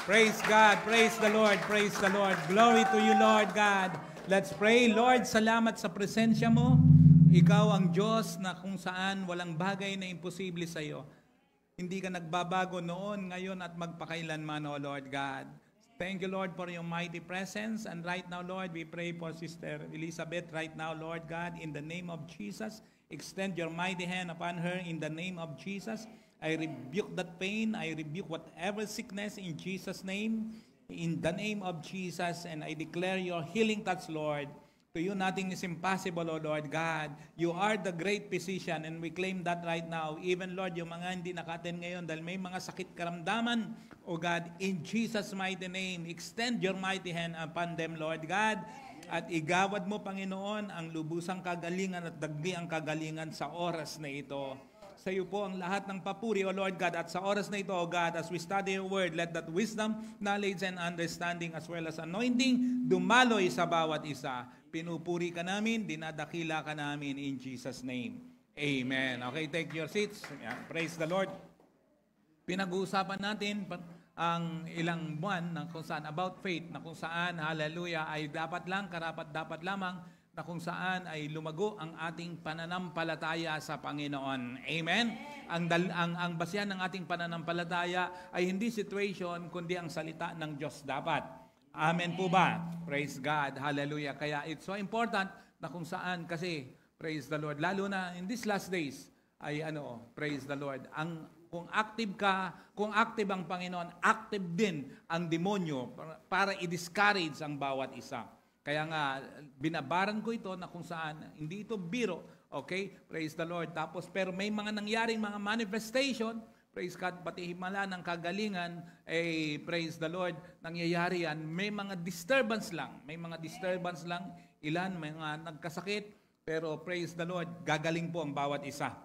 Praise God, praise the Lord, praise the Lord. Glory to you, Lord God. Let's pray. Lord, salamat sa presensya mo. Ikaw ang Diyos na kung saan walang bagay na imposible sa iyo. Hindi ka nagbabago noon, ngayon at magpakailanman, O Lord God. Thank you, Lord, for your mighty presence. And right now, Lord, we pray for Sister Elizabeth right now, Lord God, in the name of Jesus. Extend your mighty hand upon her in the name of Jesus. I rebuke that pain. I rebuke whatever sickness in Jesus' name. In the name of Jesus. And I declare your healing touch, Lord. To you, nothing is impossible, O Lord God. You are the great physician, and we claim that right now. Even, Lord, yung mga hindi nakaten ngayon dahil may mga sakit karamdaman, O God, in Jesus' mighty name, extend your mighty hand upon them, Lord God. At igawad mo, Panginoon, ang lubusang kagalingan at dagdi ang kagalingan sa oras na ito. Sa iyo po ang lahat ng papuri, O Lord God. At sa oras na ito, O God, as we study your word, let that wisdom, knowledge, and understanding as well as anointing dumaloy sa bawat isa. Pinupuri ka namin, dinadakila ka namin in Jesus' name. Amen. Okay, take your seats. Yeah, praise the Lord. Pinag-uusapan natin ang ilang buwan na kung saan about faith, na kung saan, hallelujah, ay dapat lang, karapat-dapat lamang, na kung saan ay lumago ang ating pananampalataya sa Panginoon. Amen? Ang basihan ng ating pananampalataya ay hindi situation, kundi ang salita ng Diyos dapat. Amen po ba? Praise God. Hallelujah. Kaya it's so important na kung saan kasi, praise the Lord, lalo na in these last days, ay praise the Lord, kung active ka, kung active ang Panginoon, active din ang demonyo para i-discourage ang bawat isa. Kaya nga, binabaran ko ito na kung saan, hindi ito biro, okay? Praise the Lord. Tapos, pero may mga nangyaring mga manifestation, praise God, pati himala ng kagalingan, praise the Lord, nangyayari yan. May mga disturbance lang, ilan, may mga nagkasakit, pero praise the Lord, gagaling po ang bawat isa.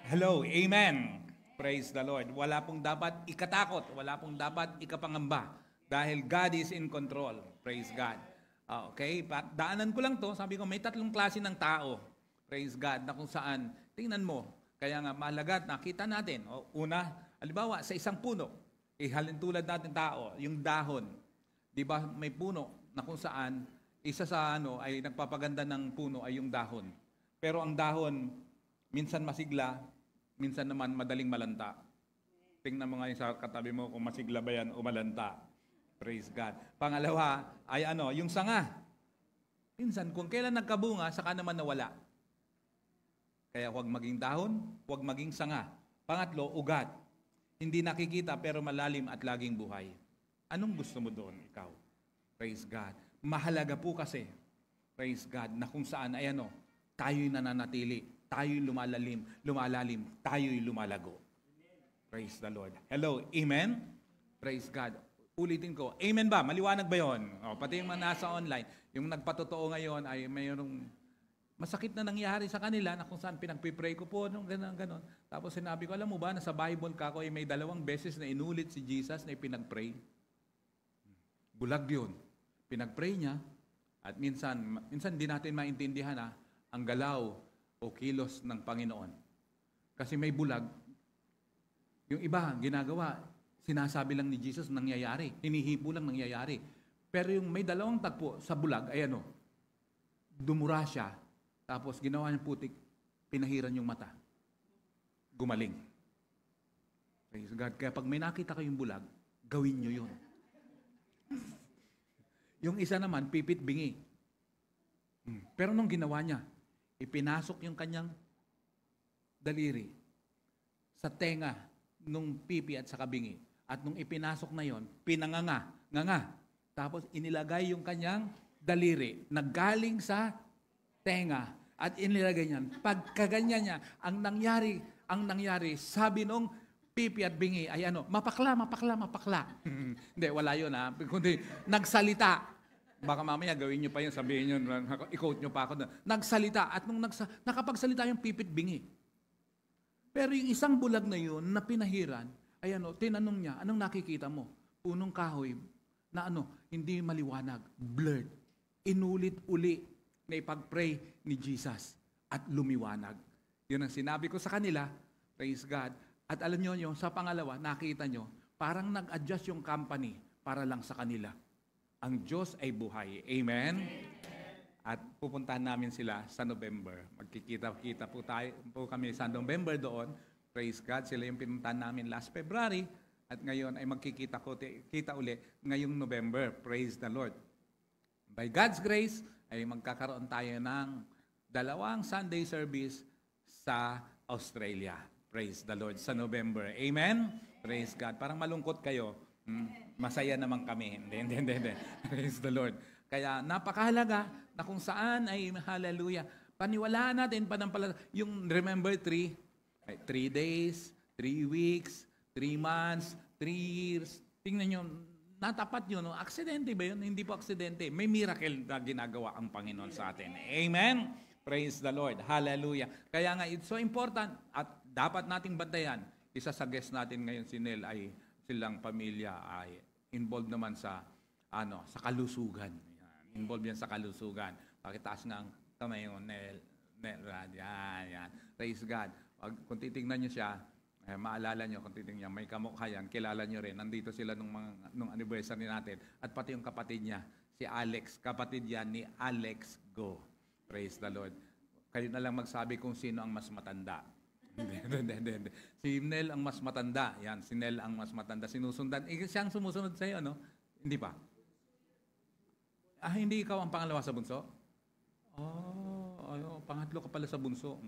Hello, amen. Praise the Lord. Wala pong dapat ikatakot, wala pong dapat ikapangamba, dahil God is in control. Praise God. Okay, daanan ko lang to, sabi ko may tatlong klase ng tao, praise God, na kung saan, tingnan mo, kaya nga mahalaga at nakita natin, una, halimbawa sa isang puno, halintulad natin tao, yung dahon, di ba may puno na kung saan, isa sa ay nagpapaganda ng puno ay yung dahon, pero ang dahon, minsan masigla, minsan naman madaling malanta. Tingnan mo ngayon sa katabi mo kung masigla ba yan o malanta. Praise God. Pangalawa ay yung sanga. Minsan, kung kailan nagkabunga, saka naman nawala. Kaya huwag maging dahon, huwag maging sanga. Pangatlo, ugat. Hindi nakikita pero malalim at laging buhay. Anong gusto mo doon, ikaw? Praise God. Mahalaga po kasi, praise God, na kung saan ay tayo'y nananatili, tayo'y lumalalim, tayo'y lumalago. Praise the Lord. Hello, amen? Praise God. Ulitin ko, amen ba? Maliwanag ba yun? Pati yung mga nasa online, yung nagpatotoo ngayon ay mayroong masakit na nangyari sa kanila na kung saan pinagpipray ko po, gano'n. Tapos sinabi ko, alam mo ba, nasa Bible ka ko ay may 2 beses na inulit si Jesus na ipinagpray. Bulag yun. Pinagpray niya at minsan di natin maintindihan ang galaw o kilos ng Panginoon. Kasi may bulag. Yung iba, ginagawa, sinasabi lang ni Jesus nangyayari. Hinihipo lang nangyayari. Pero yung may 2 tagpo sa bulag, ay dumura siya. Tapos ginawa niyang putik, pinahiran yung mata. Gumaling. Praise God. Kaya pag may nakita kayong bulag, gawin niyo yun. Yung isa naman, pipit bingi. Pero nung ginawa niya, ipinasok yung kanyang daliri sa tenga nung pipi at sa kabingi. At nung ipinasok na yon, pinanganga. Tapos inilagay yung kanyang daliri na galing sa tenga at inilagay niyan. Pagkaganyan niya, ang nangyari, sabi nung pipi at bingi ay mapakla. Hindi, wala yun kundi nagsalita. Baka mamaya gawin nyo pa yun, sabihin nyo, i-quote nyo pa ako. Nagsalita at nung nakapagsalita yung pipi at bingi. Pero yung isang bulag na yun na pinahiran, ay tinanong niya, anong nakikita mo? Punong kahoy na hindi maliwanag, blurred. Inulit-uli na ipag-pray ni Jesus at lumiwanag. Yun ang sinabi ko sa kanila, praise God. At alam nyo, sa pangalawa, nakita nyo, Parang nag-adjust yung company para lang sa kanila. Ang Diyos ay buhay. Amen? At pupuntahan namin sila sa November. Magkikita-kita po kami sa November doon. Praise God. Sila yung pinuntahan namin last February. At ngayon ay kita uli ngayong November. Praise the Lord. By God's grace, ay magkakaroon tayo ng 2 Sunday service sa Australia. Praise the Lord. Sa November. Amen? Praise God. Parang malungkot kayo. Masaya naman kami. Hindi. Praise the Lord. Kaya napakahalaga na kung saan ay hallelujah. Paniwalaan natin yung remember 3 days, 3 weeks, 3 months, 3 years. Tingnan nyo, natapat yun. Aksidente ba yun? Hindi po aksidente. May miracle na ginagawa ang Panginoon sa atin. Amen? Praise the Lord. Hallelujah. Kaya nga, it's so important at dapat nating bantayan. Isa sa guest natin ngayon, si Nel, ay silang pamilya ay involved naman sa kalusugan. Yan. Involved yan sa kalusugan. Pakitaas nga ang kamay mo, Nel. Yan. Praise God. Kung titignan nyo siya, maalala nyo, kung titignan may kamukha yan, kilala nyo rin. Nandito sila nung anniversary natin. At pati yung kapatid niya, si Alex. Kapatid yan ni Alex Go. Praise the Lord. Kayo na lang magsabi kung sino ang mas matanda. Hindi. Si Nel ang mas matanda. Yan, si Nel ang mas matanda. Sinusundan. Siyang sumusunod sa iyo, no? Hindi pa? Hindi ikaw ang pangalawa sa bunso? Pangatlo ka pala sa bunso.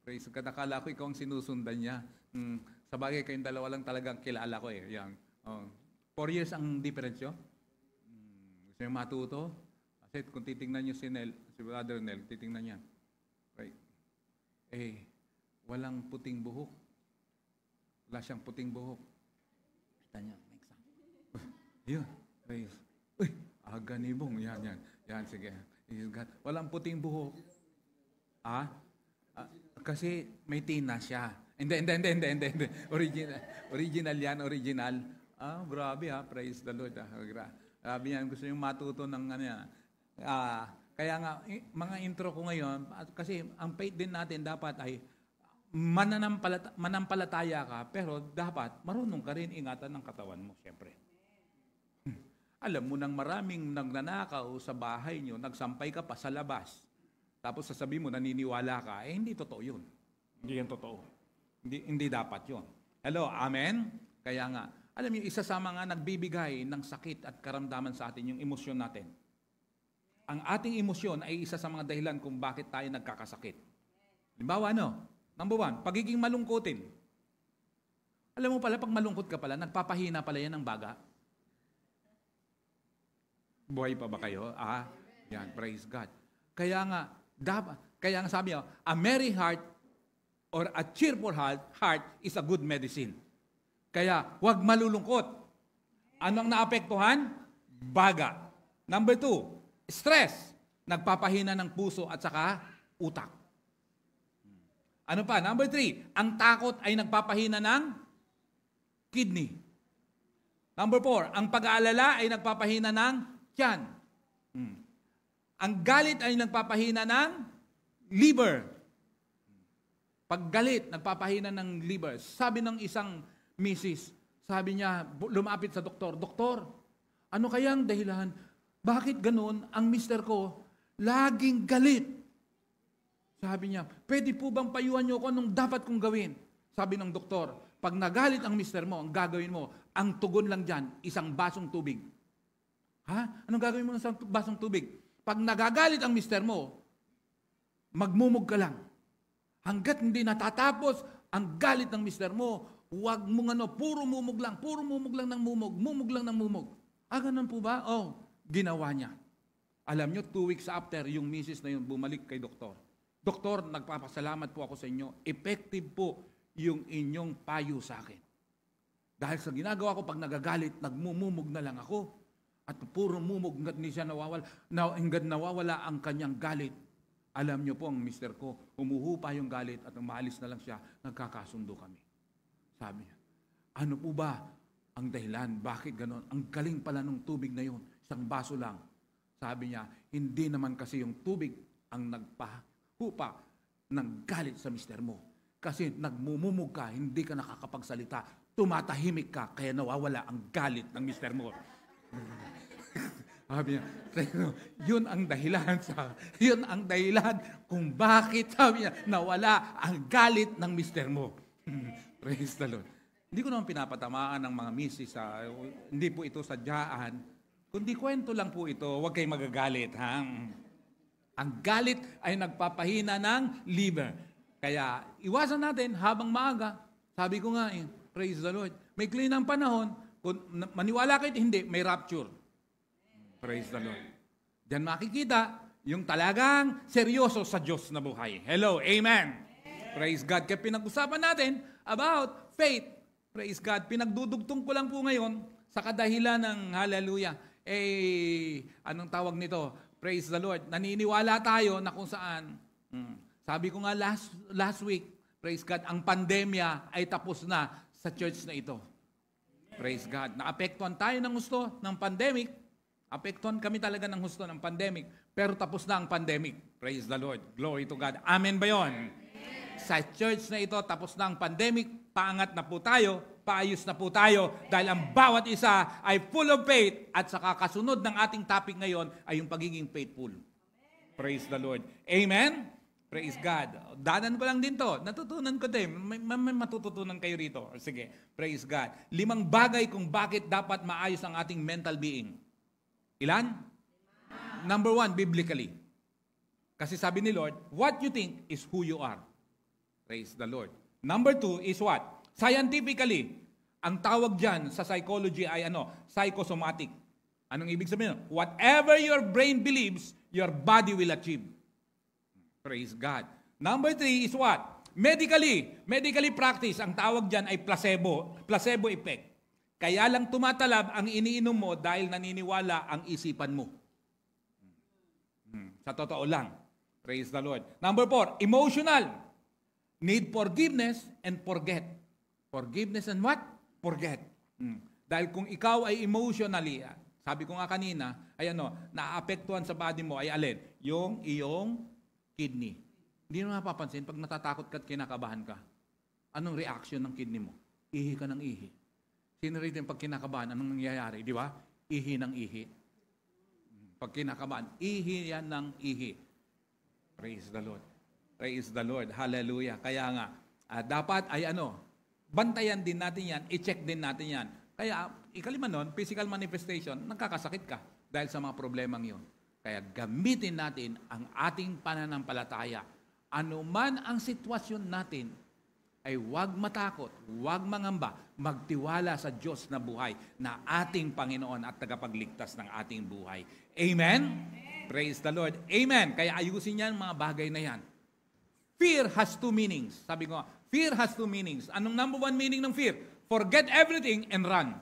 Praise God. Nakala ko ikaw ang sinusundan niya. Sa bagay, kayong dalawa lang talagang kilala ko eh. Yan. 4 years ang difference yun? Gusto niyo matuto? Kasi kung titingnan niyo si Brother Nel, titingnan niya. Right. Walang puting buhok. Wala siyang puting buhok. Kita niya, make sense. Yun. Praise. Ganibong. Yan, sige. Walang puting buhok. Kasi may tina siya. Hindi. Original yan, original. Grabe praise the Lord. Grabe yan, gusto yung matuto ng kaya nga, mga intro ko ngayon, kasi ang faith din natin dapat ay manampalataya ka, pero dapat marunong ka rin ingatan ng katawan mo, siyempre. Alam mo nang maraming nagnanakaw sa bahay nyo, nagsampay ka pa sa labas, tapos sasabihin mo, naniniwala ka, hindi totoo yun. Hindi yan totoo. Hindi dapat yun. Hello, amen? Kaya nga, alam niyo, isa sa mga nagbibigay ng sakit at karamdaman sa atin, yung emosyon natin. Ang ating emosyon ay isa sa mga dahilan kung bakit tayo nagkakasakit. Halimbawa, Number 1, pagiging malungkutin. Alam mo pala, pag malungkot ka pala, nagpapahina pala yan ng baga. Buhay pa ba kayo? Yan, praise God. Kaya nga sabi niyo, a merry heart or a cheerful heart is a good medicine. Kaya, huwag malulungkot. Anong naapektuhan? Baga. Number 2, stress. Nagpapahina ng puso at saka utak. Ano pa? Number 3, ang takot ay nagpapahina ng kidney. Number 4, ang pag-aalala ay nagpapahina ng tiyan. Ang galit ay nagpapahina ng liver. Pag galit, nagpapahina ng liver. Sabi ng isang misis, sabi niya, lumapit sa doktor, Doktor, ano kayang dahilan? Bakit ganun ang mister ko laging galit? Sabi niya, pwede po bang payuhan niyo ako anong dapat kong gawin? Sabi ng doktor, pag nagalit ang mister mo, ang gagawin mo, ang tugon lang dyan, isang basong tubig. Anong gagawin mo ng isang basong tubig? Pag nagagalit ang mister mo, magmumog ka lang. Hanggat hindi natatapos ang galit ng mister mo, huwag mong puro mumog lang ng mumog. Ganun po ba? Ginawa niya. Alam niyo, 2 weeks after, yung misis na yun bumalik kay doktor. Doktor, nagpapasalamat po ako sa inyo. Effective po yung inyong payo sa akin. Dahil sa ginagawa ko, pag nagagalit, nagmumumog na lang ako. At puro mumog, hanggat hindi siya hanggat nawawala ang kanyang galit. Alam niyo po, ang mister ko, humuhupa yung galit at umaalis na lang siya, nagkakasundo kami. Sabi niya, ano po ba ang dahilan? Bakit ganon? Ang galing pala ng tubig na yun. Isang baso lang. Sabi niya, hindi naman kasi yung tubig ang nagpahupa ng galit sa mister mo. Kasi nagmumumug ka, hindi ka nakakapagsalita, tumatahimik ka, kaya nawawala ang galit ng mister mo. Sabi niya, yun ang dahilan kung bakit, sabi niya, nawala ang galit ng mister mo. Praise the Lord. Hindi ko naman pinapatamaan ng mga misis, hindi po ito sadyaan, kundi kwento lang po ito, huwag kayong magagalit. Ha? Ang galit ay nagpapahina ng liver. Kaya iwasan natin habang maaga. Sabi ko nga praise the Lord. May clean ang panahon, kung maniwala kayo hindi, may rapture. Praise the Lord. Diyan makikita yung talagang seryoso sa Diyos na buhay. Hello, amen. Praise God. Kaya pinag-usapan natin about faith. Praise God. Pinagdudugtong ko lang po ngayon sa kadahilan ng hallelujah. Anong tawag nito? Praise the Lord. Naniniwala tayo na kung saan. Sabi ko nga last week, praise God, ang pandemya ay tapos na sa church na ito. Praise God. Naapektuhan tayo ng gusto ng pandemic. Apektuhan kami talaga ng husto ng pandemic, pero tapos na ang pandemic. Praise the Lord. Glory to God. Amen ba yun? Sa church na ito, tapos na ang pandemic, paangat na po tayo, paayos na po tayo, dahil ang bawat isa ay full of faith, at sa kasunod ng ating topic ngayon ay yung pagiging faithful. Praise the Lord. Amen? Praise God. Danan ko lang din to. Natutunan ko din. May matututunan kayo rito. Sige, praise God. 5 bagay kung bakit dapat maayos ang ating mental being. Ilan? Number 1, biblically. Kasi sabi ni Lord, what you think is who you are. Praise the Lord. Number 2 is what? Scientifically. Ang tawag dyan sa psychology ay psychosomatic. Anong ibig sabihin? Whatever your brain believes, your body will achieve. Praise God. Number 3 is what? Medically practice. Ang tawag dyan ay placebo effect. Kaya lang tumatalab ang iniinom mo dahil naniniwala ang isipan mo. Sa totoo lang. Praise the Lord. Number 4, emotional. Need forgiveness and forget. Forgiveness and what? Forget. Dahil kung ikaw ay emotionally, sabi ko nga kanina, ay naaapektuhan sa body mo ay alin? Yung iyong kidney. Hindi mo mapapansin pag natatakot ka at kinakabahan ka. Anong reaction ng kidney mo? Ihi ka ng ihi. Sino rin pag kinakabahan, anong nangyayari? Di ba? Ihi ng ihi. Pag kinakabahan, ihi yan ng ihi. Praise the Lord. Praise the Lord. Hallelujah. Kaya nga, dapat ay bantayan din natin yan, i-check din natin yan. Kaya, ikalima nun, physical manifestation, nagkakasakit ka dahil sa mga problemang yun. Kaya gamitin natin ang ating pananampalataya. Ano man ang sitwasyon natin, ay huwag matakot, huwag mangamba, magtiwala sa Diyos na buhay, na ating Panginoon at tagapagligtas ng ating buhay. Amen? Praise the Lord. Amen. Kaya ayusin yan mga bagay na yan. Fear has 2 meanings. Sabi ko, fear has 2 meanings. Anong number 1 meaning ng fear? Forget everything and run.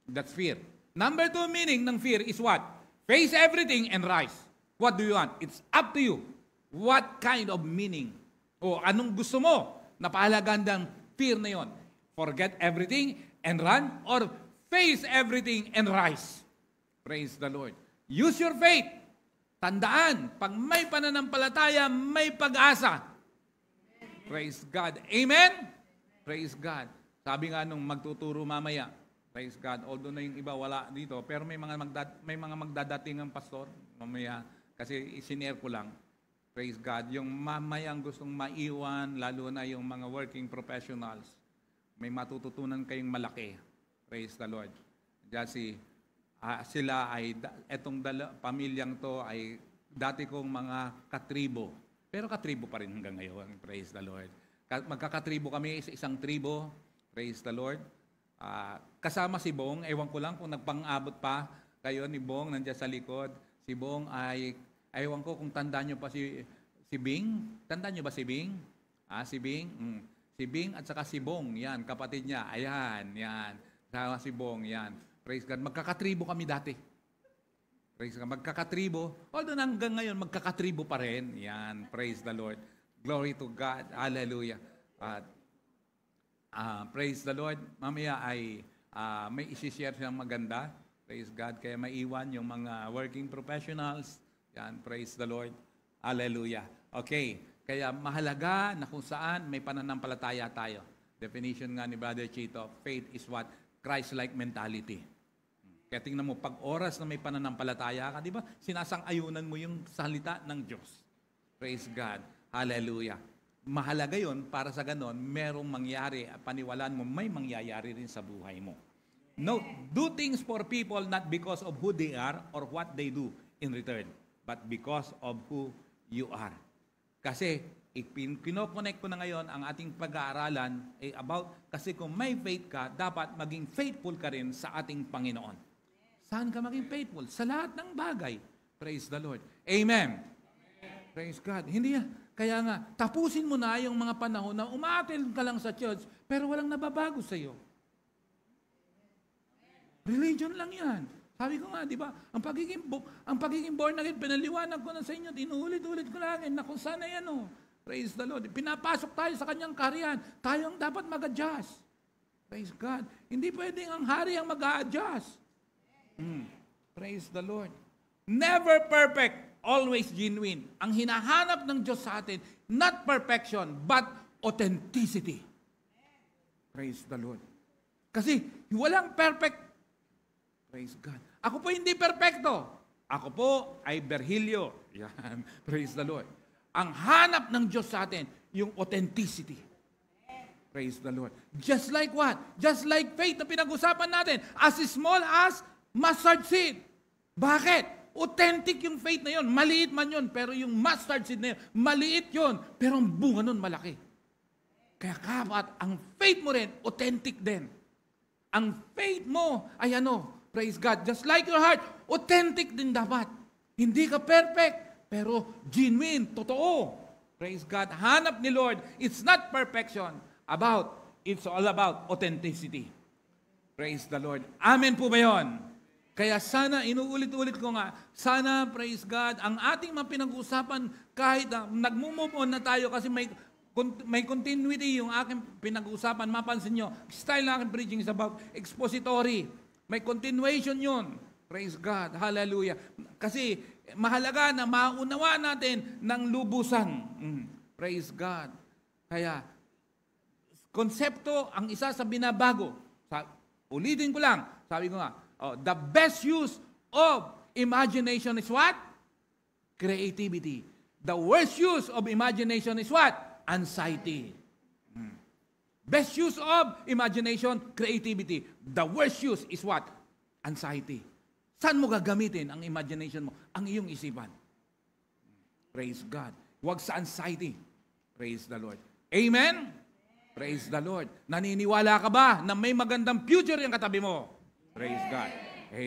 That's fear. Number 2 meaning ng fear is what? Face everything and rise. What do you want? It's up to you. What kind of meaning? O anong gusto mo? Napahalagan ng fear na yon. Forget everything and run, or face everything and rise. Praise the Lord. Use your faith. Tandaan, pag may pananampalataya, may pag-asa. Praise God. Amen? Praise God. Sabi nga nung magtuturo mamaya, praise God, although na yung iba wala dito, pero may mga magdadating ang pastor mamaya, kasi isinare ko lang. Praise God. Yung mamayang gustong maiwan, lalo na yung mga working professionals, may matututunan kayong malaki. Praise the Lord. Kasi sila ay, pamilyang to ay dati kong mga katribo. Pero katribo pa rin hanggang ngayon. Praise the Lord. Magkakatribo kami sa isang tribo. Praise the Lord. Kasama si Bong. Ewan ko lang kung nagpang-abot pa kayo ni Bong nandiyan sa likod. Si Bong ay, ewan ko kung tandaan nyo pa si Bing. Tandaan nyo ba si Bing? Si Bing? Si Bing at saka si Bong. Yan, kapatid niya. Ayan, yan. Sama si Bong, yan. Praise God. Magkakatribo kami dati. Praise God. Magkakatribo. Although hanggang ngayon, magkakatribo pa rin. Yan. Praise the Lord. Glory to God. Hallelujah. Praise the Lord. Mamaya ay may isi-share siyang maganda. Praise God. Kaya maiwan yung mga working professionals. Yan. Praise the Lord. Hallelujah. Okay. Kaya mahalaga na kung saan may pananampalataya tayo. Definition nga ni Brother Chito, faith is what? Christ-like mentality. Kaya tingnan mo, pag oras na may pananampalataya ka, di ba? Sinasang-ayunan mo yung salita ng Diyos. Praise God. Hallelujah. Mahalaga yun para sa ganon, merong mangyari at paniwalaan mo, may mangyayari rin sa buhay mo. No, do things for people not because of who they are or what they do in return, but because of who you are. Kasi, kinoconnect ko na ngayon ang ating pag-aaralan about, kasi kung may faith ka, dapat maging faithful ka rin sa ating Panginoon. Saan ka maging faithful? Sa lahat ng bagay. Praise the Lord. Amen. Praise God. Hindi yan. Kaya nga, tapusin mo na yung mga panahon na umaattend ka lang sa church, pero walang nababago sa iyo. Religion lang yan. Sabi ko nga, di ba, ang pagiging born again, pinaliwanag ko na sa inyo, inuulit-ulit ko lang, na kung sana yan, oh. Praise the Lord. Pinapasok tayo sa kanyang kaharian. Tayo ang dapat mag-adjust. Praise God. Hindi pwedeng ang hari ang mag-a-adjust. Praise the Lord. Never perfect, always genuine. Ang hinahanap ng Diyos sa atin, not perfection, but authenticity. Praise the Lord. Kasi walang perfect. Praise God. Ako po hindi perfecto. Ako po ay Berhilyo. Yan. Praise the Lord. Ang hanap ng Diyos sa atin, yung authenticity. Praise the Lord. Just like what? Just like faith na pinag-usapan natin. As small as mustard seed. Bakit? Authentic yung faith na yun. Maliit man yun, pero yung mustard seed na yun, maliit yun, pero ang bunga nun malaki. Kaya kapat, ang faith mo rin, authentic din. Ang faith mo ay ano, praise God, just like your heart, authentic din dapat. Hindi ka perfect, pero genuine, totoo. Praise God. Hanap ni Lord, it's not perfection, it's all about authenticity. Praise the Lord. Amen po ba yun? Kaya sana, inuulit-ulit ko nga, sana, praise God, ang ating mga pinag-uusapan, kahit nag-move on na tayo kasi may continuity yung aking pinag-uusapan, mapansin nyo, style na aking preaching is about expository. May continuation yun. Praise God. Hallelujah. Kasi mahalaga na maunawa natin ng lubusan. Praise God. Kaya, konsepto ang isa sa binabago. Ulitin ko lang, sabi ko nga, the best use of imagination is what? Creativity. The worst use of imagination is what? Anxiety. Best use of imagination, creativity. The worst use is what? Anxiety. Saan mo gagamitin ang imagination mo? Ang iyong isipan. Praise God. Huwag sa anxiety. Praise the Lord. Amen? Praise the Lord. Naniniwala ka ba na may magandang future yung katabi mo? Praise God.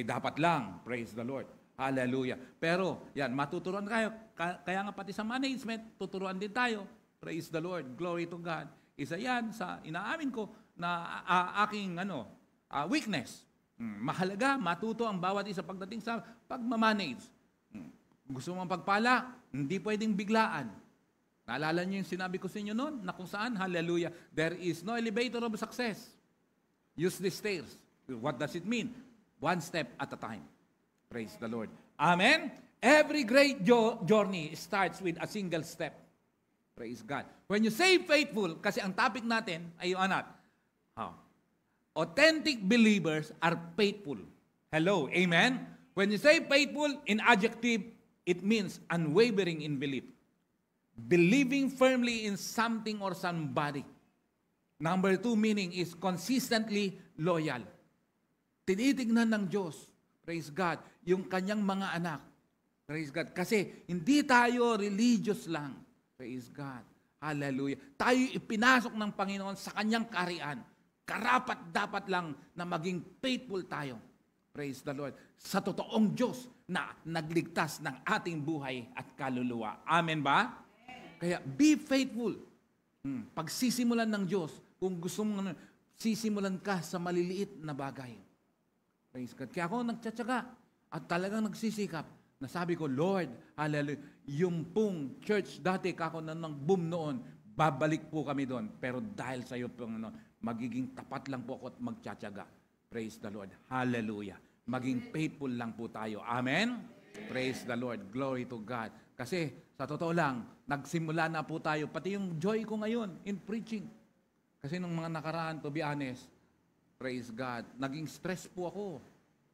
Dapat lang. Praise the Lord. Hallelujah. Pero, yan, matuturuan tayo. Kaya nga pati sa management, tuturuan din tayo. Praise the Lord. Glory to God. Isa yan sa inaamin ko na aking weakness. Mahalaga, matuto ang bawat isa pagdating sa pagmamanage. Gusto mong pagpala, hindi pwedeng biglaan. Naalala niyo yung sinabi ko sa inyo noon, na kung saan, hallelujah, there is no elevator of success. Use the stairs. What does it mean? One step at a time. Praise the Lord. Amen? Every great journey starts with a single step. Praise God. When you say faithful, kasi ang topic natin ay yung anak. Authentic believers are faithful. Hello, amen? When you say faithful, in adjective, it means unwavering in belief. Believing firmly in something or somebody. Number 2 meaning is consistently loyal. Tinitignan ng Diyos, praise God, yung kanyang mga anak. Praise God. Kasi hindi tayo religious lang. Praise God. Hallelujah. Tayo ipinasok ng Panginoon sa kanyang kaharian. Karapat dapat lang na maging faithful tayo. Praise the Lord. Sa totoong Diyos na nagligtas ng ating buhay at kaluluwa. Amen ba? Kaya be faithful. Pagsisimulan ng Diyos, kung gusto mong sisimulan ka sa maliliit na bagay. Praise God. Kaya ako nagtsatsaga at talagang nagsisikap na sabi ko, Lord, hallelujah, yung pong church dati kako na ng boom noon, babalik po kami doon. Pero dahil sa iyo, Panginoon, magiging tapat lang po ako at magtsatsaga. Praise the Lord. Hallelujah. Maging faithful lang po tayo. Amen? Praise the Lord. Glory to God. Kasi sa totoo lang, nagsimula na po tayo. Pati yung joy ko ngayon in preaching. Kasi nung mga nakaraan, to be honest, praise God, naging stress po ako.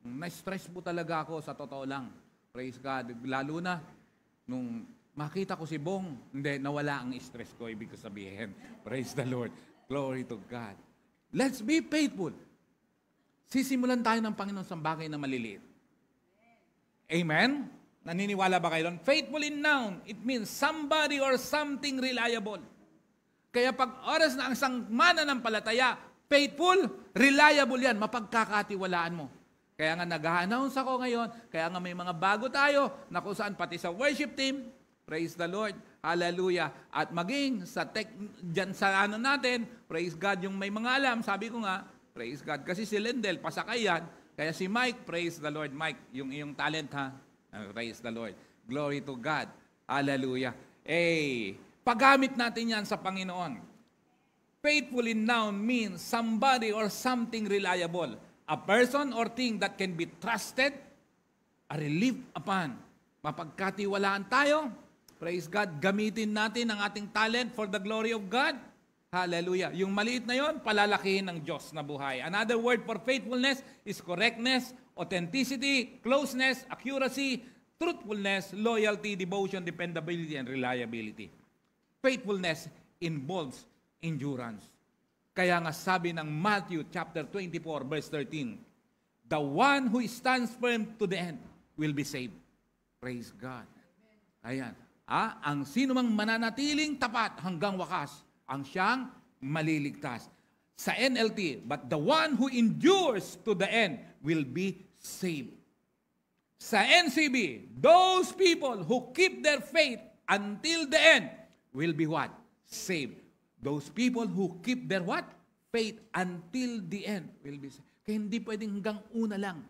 Na-stress po talaga ako sa totoo lang. Praise God. Lalo na, nung makita ko si Bong, hindi, nawala ang stress ko, ibig sabihin. Praise the Lord. Glory to God. Let's be faithful. Sisimulan tayo ng Panginoon sa bagay na maliliit. Amen? Naniniwala ba kayo doon? Faithful in noun, it means somebody or something reliable. Kaya pag oras na ang isang mananampalataya, faithful, reliable yan, mapagkakatiwalaan mo. Kaya nga nag-announce ako ngayon, kaya nga may mga bago tayo, na kung saan pati sa worship team, praise the Lord, hallelujah, at maging sa dyan sa ano natin, praise God, yung may mga alam, sabi ko nga, praise God, kasi si Lendel, pasakay yan, kaya si Mike, praise the Lord, Mike, yung iyong talent ha, praise the Lord, glory to God, hallelujah. Paggamit natin yan sa Panginoon. Faithful in noun means somebody or something reliable. A person or thing that can be trusted, a relief upon. Mapagkatiwalaan tayo. Praise God. Gamitin natin ang ating talent for the glory of God. Hallelujah. Yung maliit na yon, palalakihin ng Diyos na buhay. Another word for faithfulness is correctness, authenticity, closeness, accuracy, truthfulness, loyalty, devotion, dependability, and reliability. Faithfulness involves endurance. Kaya nga sabi ng Matthew chapter 24 verse 13, the one who stands firm to the end will be saved. Praise God. Ayan. Ang sino mang mananatiling tapat hanggang wakas, ang siyang maliligtas. Sa NLT, but the one who endures to the end will be saved. Sa NCB, those people who keep their faith until the end will be what? Saved. Those people who keep their what? Faith until the end will be saved. Kaya hindi pwedeng hanggang una lang.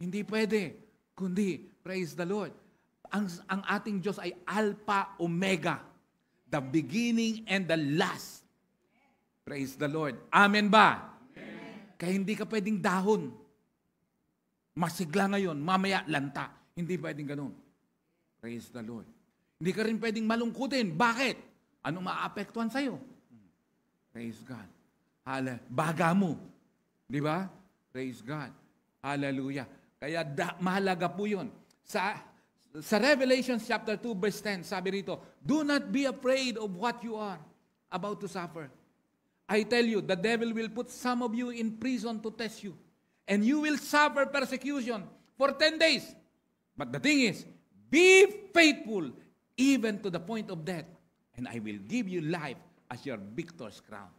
Hindi pwede. Kundi, praise the Lord, ang ating Diyos ay Alpha, Omega, the beginning and the last. Praise the Lord. Amen ba? Amen. Kaya hindi ka pwedeng dahon. Masigla ngayon, mamaya lanta. Hindi pwedeng ganun. Praise the Lord. Hindi ka rin pwedeng malungkutin. Bakit? Anong maapektuhan sa'yo? Praise God. Baga mo. Di ba? Praise God. Hallelujah. Kaya mahalaga po yun. Sa Revelation chapter 2 verse 10, sabi rito, do not be afraid of what you are about to suffer. I tell you, the devil will put some of you in prison to test you. And you will suffer persecution for 10 days. But the thing is, be faithful even to the point of death. And I will give you life as your victor's crown.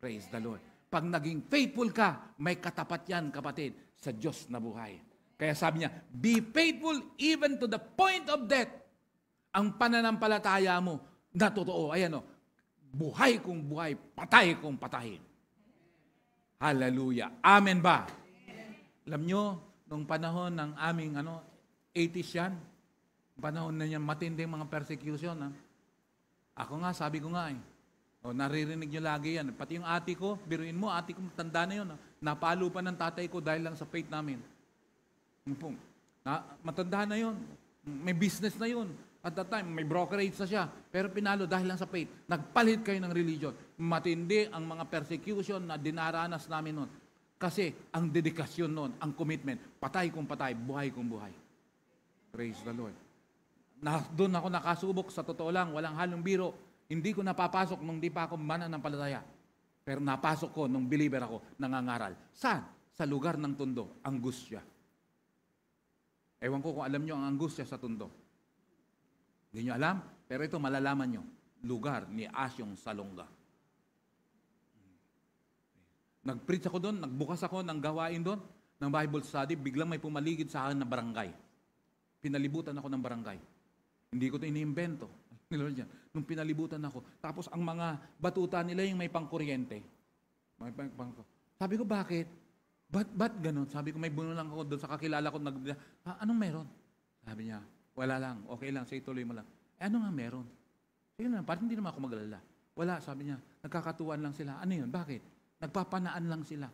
Praise the Lord. Pag naging faithful ka, may katapat yan, kapatid, sa Diyos na buhay. Kaya sabi niya, be faithful even to the point of death. Ang pananampalataya mo na totoo, ayan o, buhay kong buhay, patay kong patay. Hallelujah. Amen ba? Alam nyo, nung panahon ng aming 80s yan, panahon na niya matinding mga persecution, ako nga, sabi ko nga naririnig nyo lagi yan. Pati yung ate ko, biruin mo, ate ko tanda na yun. Napalo pa ng tatay ko dahil lang sa faith namin. Matanda na yun. May business na yun. At that time, may brokerage na siya. Pero pinalo dahil lang sa faith. Nagpalit kayo ng religion. Matindi ang mga persecution na dinaranas namin noon. Kasi ang dedikasyon noon, ang commitment, patay kong patay, buhay kong buhay. Praise the Lord. Doon ako nakasubok, sa totoo lang, walang halong biro. Hindi ko napapasok nung di pa ako mananampalataya. Pero napasok ko nung believer ako, nangangaral. Saan? Sa lugar ng Tondo, Angustia. Ewan ko kung alam nyo ang Angustia sa Tondo. Hindi nyo alam? Pero ito malalaman nyo. Lugar ni Asyong Salonga. Nag-preach ako doon, nagbukas ako ng gawain doon, ng Bible study, biglang may pumaligid sa akin na barangay. Pinalibutan ako ng barangay. Hindi ko ito iniimbento. Nung pinalibutan ako. Tapos ang mga batuta nila yung may pangkuryente. Sabi ko, bakit? Ba't ganun? Sabi ko, may buno lang ako doon sa kakilala ko. Anong meron? Sabi niya, wala lang. Okay lang, sige tuloy mo lang. Ano nga meron? Sige na, parang hindi naman ako mag-alala. Wala, sabi niya, nagkakatuwaan lang sila. Ano yun? Bakit? Nagpapanaan lang sila.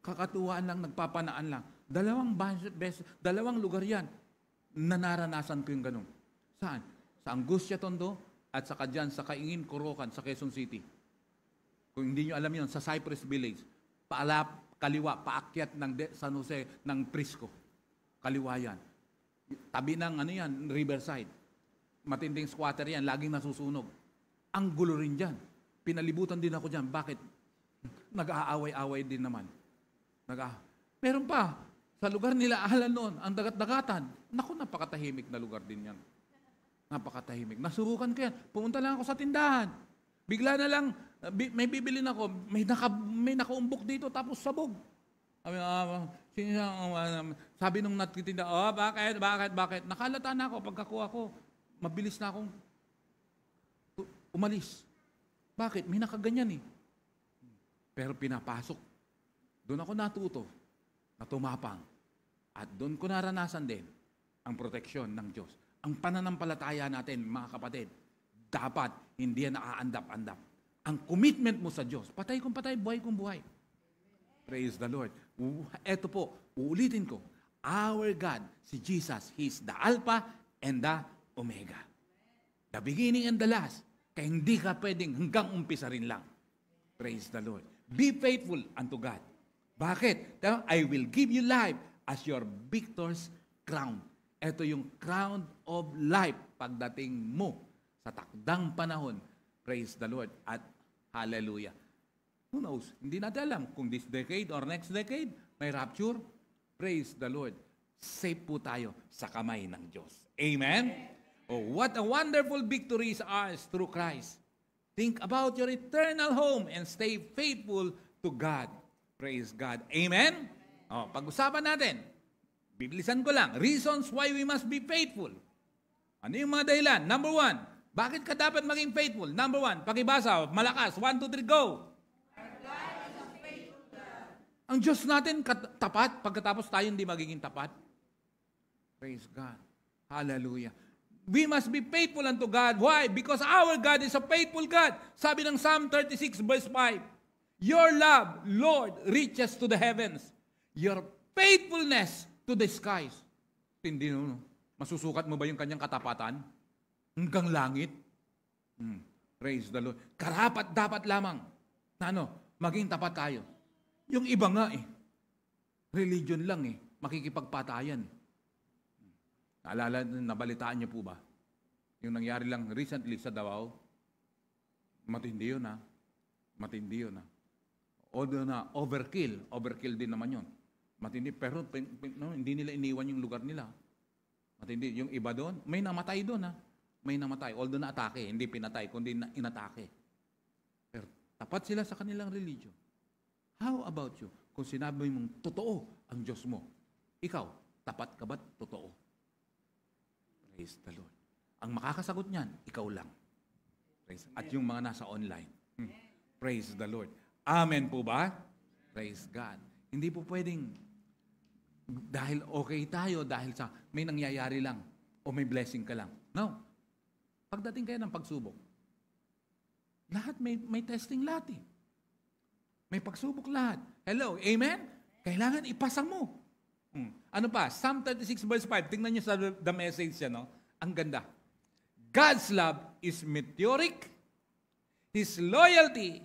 Kakatuwaan lang, nagpapanaan lang. Dalawang lugar yan na naranasan ko yung ganun. Saan? Sa Angustia Tondo at saka dyan sa Kaingin, Corocan, sa Quezon City. Kung hindi nyo alam yun, sa Cypress Village, kaliwa, paakyat ng San Jose ng Prisco. Kaliwa yan. Tabi ng Riverside. Matinding squatter yan, laging nasusunog. Ang gulo rin dyan. Pinalibutan din ako dyan. Bakit? Nag-aaway-away din naman. Meron pa, sa lugar nila Alan noon, ang dagat-dagatan. Naku, napakatahimik na lugar din yan. Napakatahimik. Nasubukan ko yan. Pumunta lang ako sa tindahan. Bigla na lang, may bibilin ako, may nakaumbok dito, tapos sabog. Sabi nung nagtitinda, bakit? Nakalata na ako, pagkakuha ko, mabilis na akong umalis. Bakit? May nakaganyan eh. Pero pinapasok. Doon ako natuto na tumapang. At doon ko naranasan din ang proteksyon ng Diyos. Ang pananampalataya natin, mga kapatid, dapat hindi yan naaandap-andap. Ang commitment mo sa Diyos, patay kung patay, buhay kung buhay. Praise the Lord. Eto po, uulitin ko. Our God, si Jesus, He's the Alpha and the Omega. The beginning and the last. Kaya hindi ka pwedeng hanggang umpisa rin lang. Praise the Lord. Be faithful unto God. Bakit? I will give you life as your victor's crown. Ito yung crown of life pagdating mo sa takdang panahon. Praise the Lord. At hallelujah. Who knows? Hindi natin alam kung this decade or next decade may rapture. Praise the Lord. Safe po tayo sa kamay ng Diyos. Amen? Oh, what a wonderful victory is ours through Christ. Think about your eternal home and stay faithful to God. Praise God. Amen? Oh, pag-usapan natin. Bibilisan ko lang. Reasons why we must be faithful. Ano yung mga dahilan? Number 1. Bakit ka dapat maging faithful? Number 1. Pakibasa. Malakas. 1, 2, 3, go. Ang Diyos natin tapat, pagkatapos tayo hindi magiging tapat. Praise God. Hallelujah. We must be faithful unto God. Why? Because our God is a faithful God. Sabi ng Psalm 36 verse 5, Your love, Lord, reaches to the heavens. Your faithfulness to the skies. Hindi no. Masusukat mo ba yung kanyang katapatan? Hanggang langit? Praise the Lord. Karapat dapat lamang na maging tapat tayo. Yung iba nga religion lang makikipagpatayan. Naalala, nabalitaan niyo po ba? Yung nangyari lang recently sa Davao, matindi yun Matindi yun Although na overkill din naman yun. Matindi, pero hindi nila iniwan yung lugar nila. Matindi, yung iba doon, may namatay doon May namatay, although na-atake, hindi pinatay, kundi inatake. Pero tapat sila sa kanilang religion. How about you? Kung sinabi mong totoo ang Diyos mo, ikaw, tapat ka ba't totoo? Praise the Lord. Ang makakasagot niyan, ikaw lang. At yung mga nasa online. Praise the Lord. Amen po ba? Praise God. Hindi po pwedeng dahil okay tayo, dahil sa may nangyayari lang o may blessing ka lang. No. Pagdating kayo ng pagsubok, lahat may testing lahat May pagsubok lahat. Hello, amen? Kailangan ipasa mo. Ano pa? Psalm 36 verse 5. Tingnan niyo sa the message Ang ganda. God's love is meteoric. His loyalty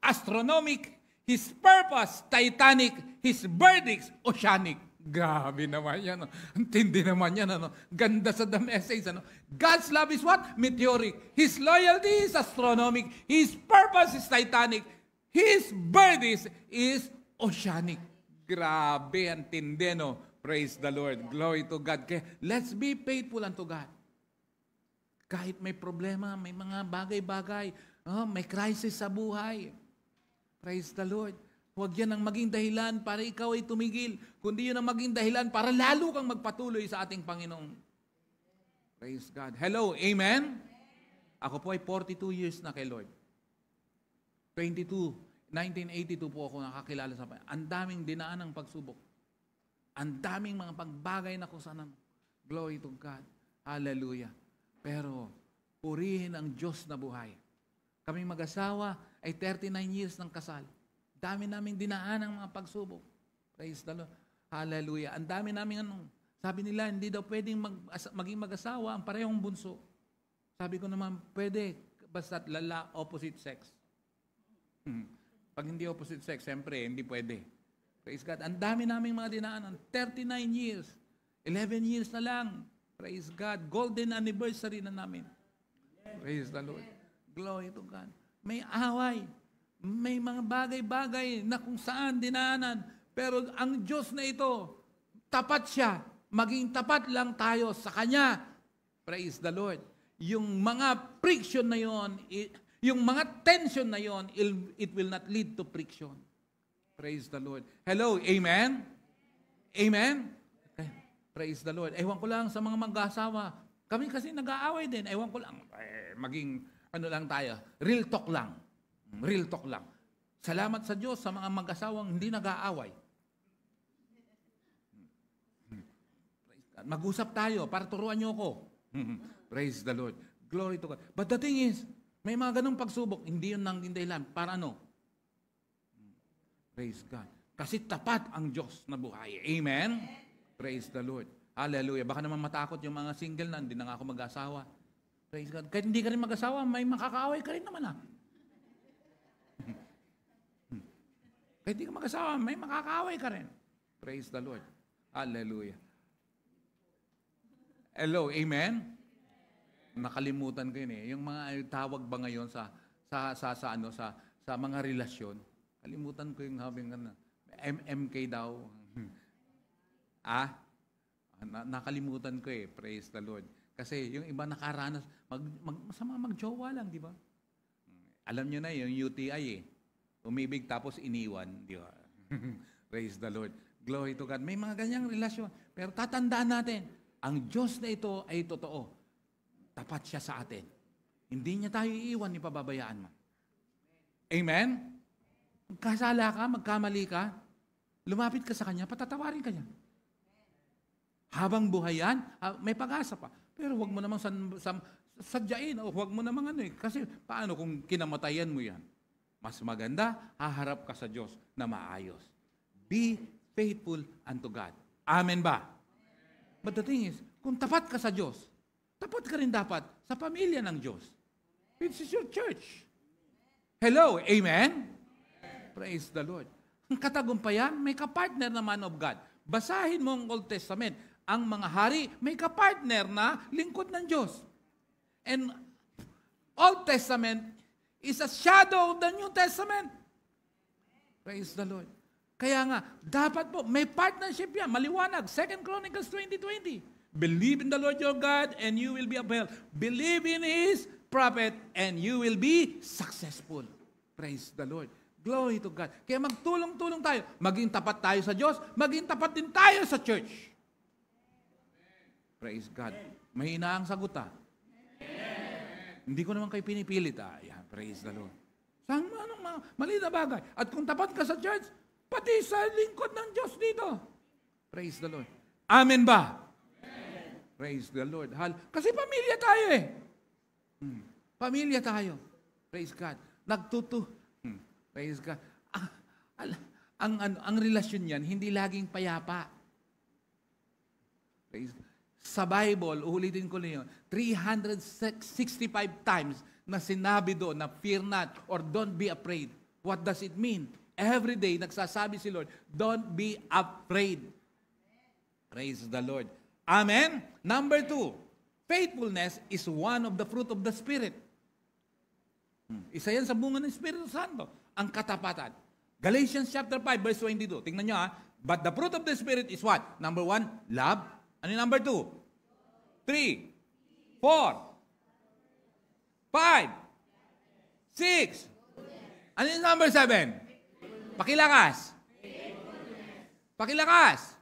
astronomic. His purpose titanic. His verdicts oceanic. Grabe naman yan. Ang tindi naman yan. Ganda sa the message. God's love is what? Meteoric. His loyalty is astronomic. His purpose is titanic. His verdicts is oceanic. Grabe, ang tindi, Praise the Lord. Glory to God. Kaya, let's be faithful unto God. Kahit may problema, may mga bagay-bagay, may crisis sa buhay. Praise the Lord. Huwag yan ang maging dahilan para ikaw ay tumigil, kundi yun ang maging dahilan para lalo kang magpatuloy sa ating Panginoon. Praise God. Hello, amen? Ako po ay 42 years na kay Lord. 1982 po ako nakakilala sa Panginoon. Ang daming dinaan ng pagsubok. Ang daming mga pagbagay na kung saan. Glory to God. Hallelujah. Pero, purihin ang Diyos na buhay. Kaming mag-asawa ay 39 years ng kasal. Dami naming dinaan ng mga pagsubok. Praise the Lord. Hallelujah. Ang dami namin sabi nila, hindi daw pwedeng maging mag-asawa ang parehong bunso. Sabi ko naman, pwede, basta't opposite sex. Pag hindi opposite sex, siyempre, hindi pwede. Praise God. Ang dami naming mga dinaanan. 39 years. 11 years na lang. Praise God. Golden anniversary na namin. Praise the Lord. Glory to God. May away. May mga bagay-bagay na kung saan dinaanan. Pero ang Diyos na ito, tapat siya. Maging tapat lang tayo sa Kanya. Praise the Lord. Yung mga friction na yon, yung mga tension na yon, it will not lead to friction. Praise the Lord. Hello, amen? Amen? Okay. Praise the Lord. Ewan ko lang sa mga mag-asawa. Kami kasi nag-aaway din. Ewan ko lang. Maging, lang tayo. Real talk lang. Real talk lang. Salamat sa Diyos sa mga mag-asawang hindi nag-aaway. Mag-usap tayo para turuan niyo ako. Praise the Lord. Glory to God. But the thing is, may mga ganong pagsubok, hindi yun nang dahilan. Para ano? Praise God. Kasi tapat ang Diyos na buhay. Amen? Praise the Lord. Hallelujah. Baka naman matakot yung mga single na, hindi na nga ako mag-asawa. Praise God. Kahit hindi ka rin mag-asawa, may makakaaway ka rin naman Kahit hindi ka mag-asawa, may makakaaway ka rin. Praise the Lord. Hallelujah. Hello, amen? Nakalimutan ko yun eh. Yung mga tawag ba ngayon sa mga relasyon, kalimutan ko yung habing MMK daw. Nakalimutan ko eh. Praise the Lord. Kasi yung iba nakaranas, magjowa lang, di ba? Alam nyo na yung UTI eh. Umibig tapos iniwan, di ba? Praise the Lord. Glory to God. May mga ganyang relasyon. Pero tatandaan natin, ang Diyos na ito ay totoo. Tapat siya sa atin. Hindi niya tayo iiwan, ipababayaan mo. Amen? Magkasala ka, magkamali ka, lumapit ka sa Kanya, patatawarin ka niya. Habang buhay yan, may pag-asa pa. Pero huwag mo namang sadyain, o huwag mo namang kasi paano kung kinamatayan mo yan? Mas maganda, haharap ka sa Diyos na maayos. Be faithful unto God. Amen ba? But the thing is, kung tapat ka sa Diyos, tapat ka rin dapat sa pamilya ng Diyos. This is your church. Hello, amen? Praise the Lord. Ang katagumpayan, may kapartner na man of God. Basahin mo ang Old Testament. Ang mga hari, may kapartner na lingkod ng Diyos. And Old Testament is a shadow of the New Testament. Praise the Lord. Kaya nga, dapat po, may partnership yan. Maliwanag. 2 Chronicles 20:20. Believe in the Lord your God and you will be upheld. Believe in His prophet and you will be successful. Praise the Lord. Glory to God. Kaya magtulong-tulong tayo. Maging tapat tayo sa Diyos, maging tapat din tayo sa church. Praise God. Mahina ang sagot Hindi ko naman kayo pinipilit Yeah, praise the Lord. Saan mga mali na bagay. At kung tapat ka sa church, pati sa lingkod ng Diyos dito. Praise the Lord. Amen ba? Amen. Praise the Lord. Kasi pamilya tayo Pamilya tayo. Praise God. Praise God. Ang relasyon yan, hindi laging payapa. Praise God. Sa Bible, ulitin ko na yun, 365 times na sinabi doon na fear not or don't be afraid. What does it mean? Every day, nagsasabi si Lord, don't be afraid. Praise the Lord. Amen? Number 2, faithfulness is one of the fruit of the Spirit. Isa yan sa bunga ng Espiritu Santo, ang katapatan. Galatians chapter 5, verse 22. Tingnan nyo But the fruit of the Spirit is what? Number 1, love. Ano yung number 2? 3, 4, 5, 6. Ano yung number 7? Pakilakas. Pakilakas.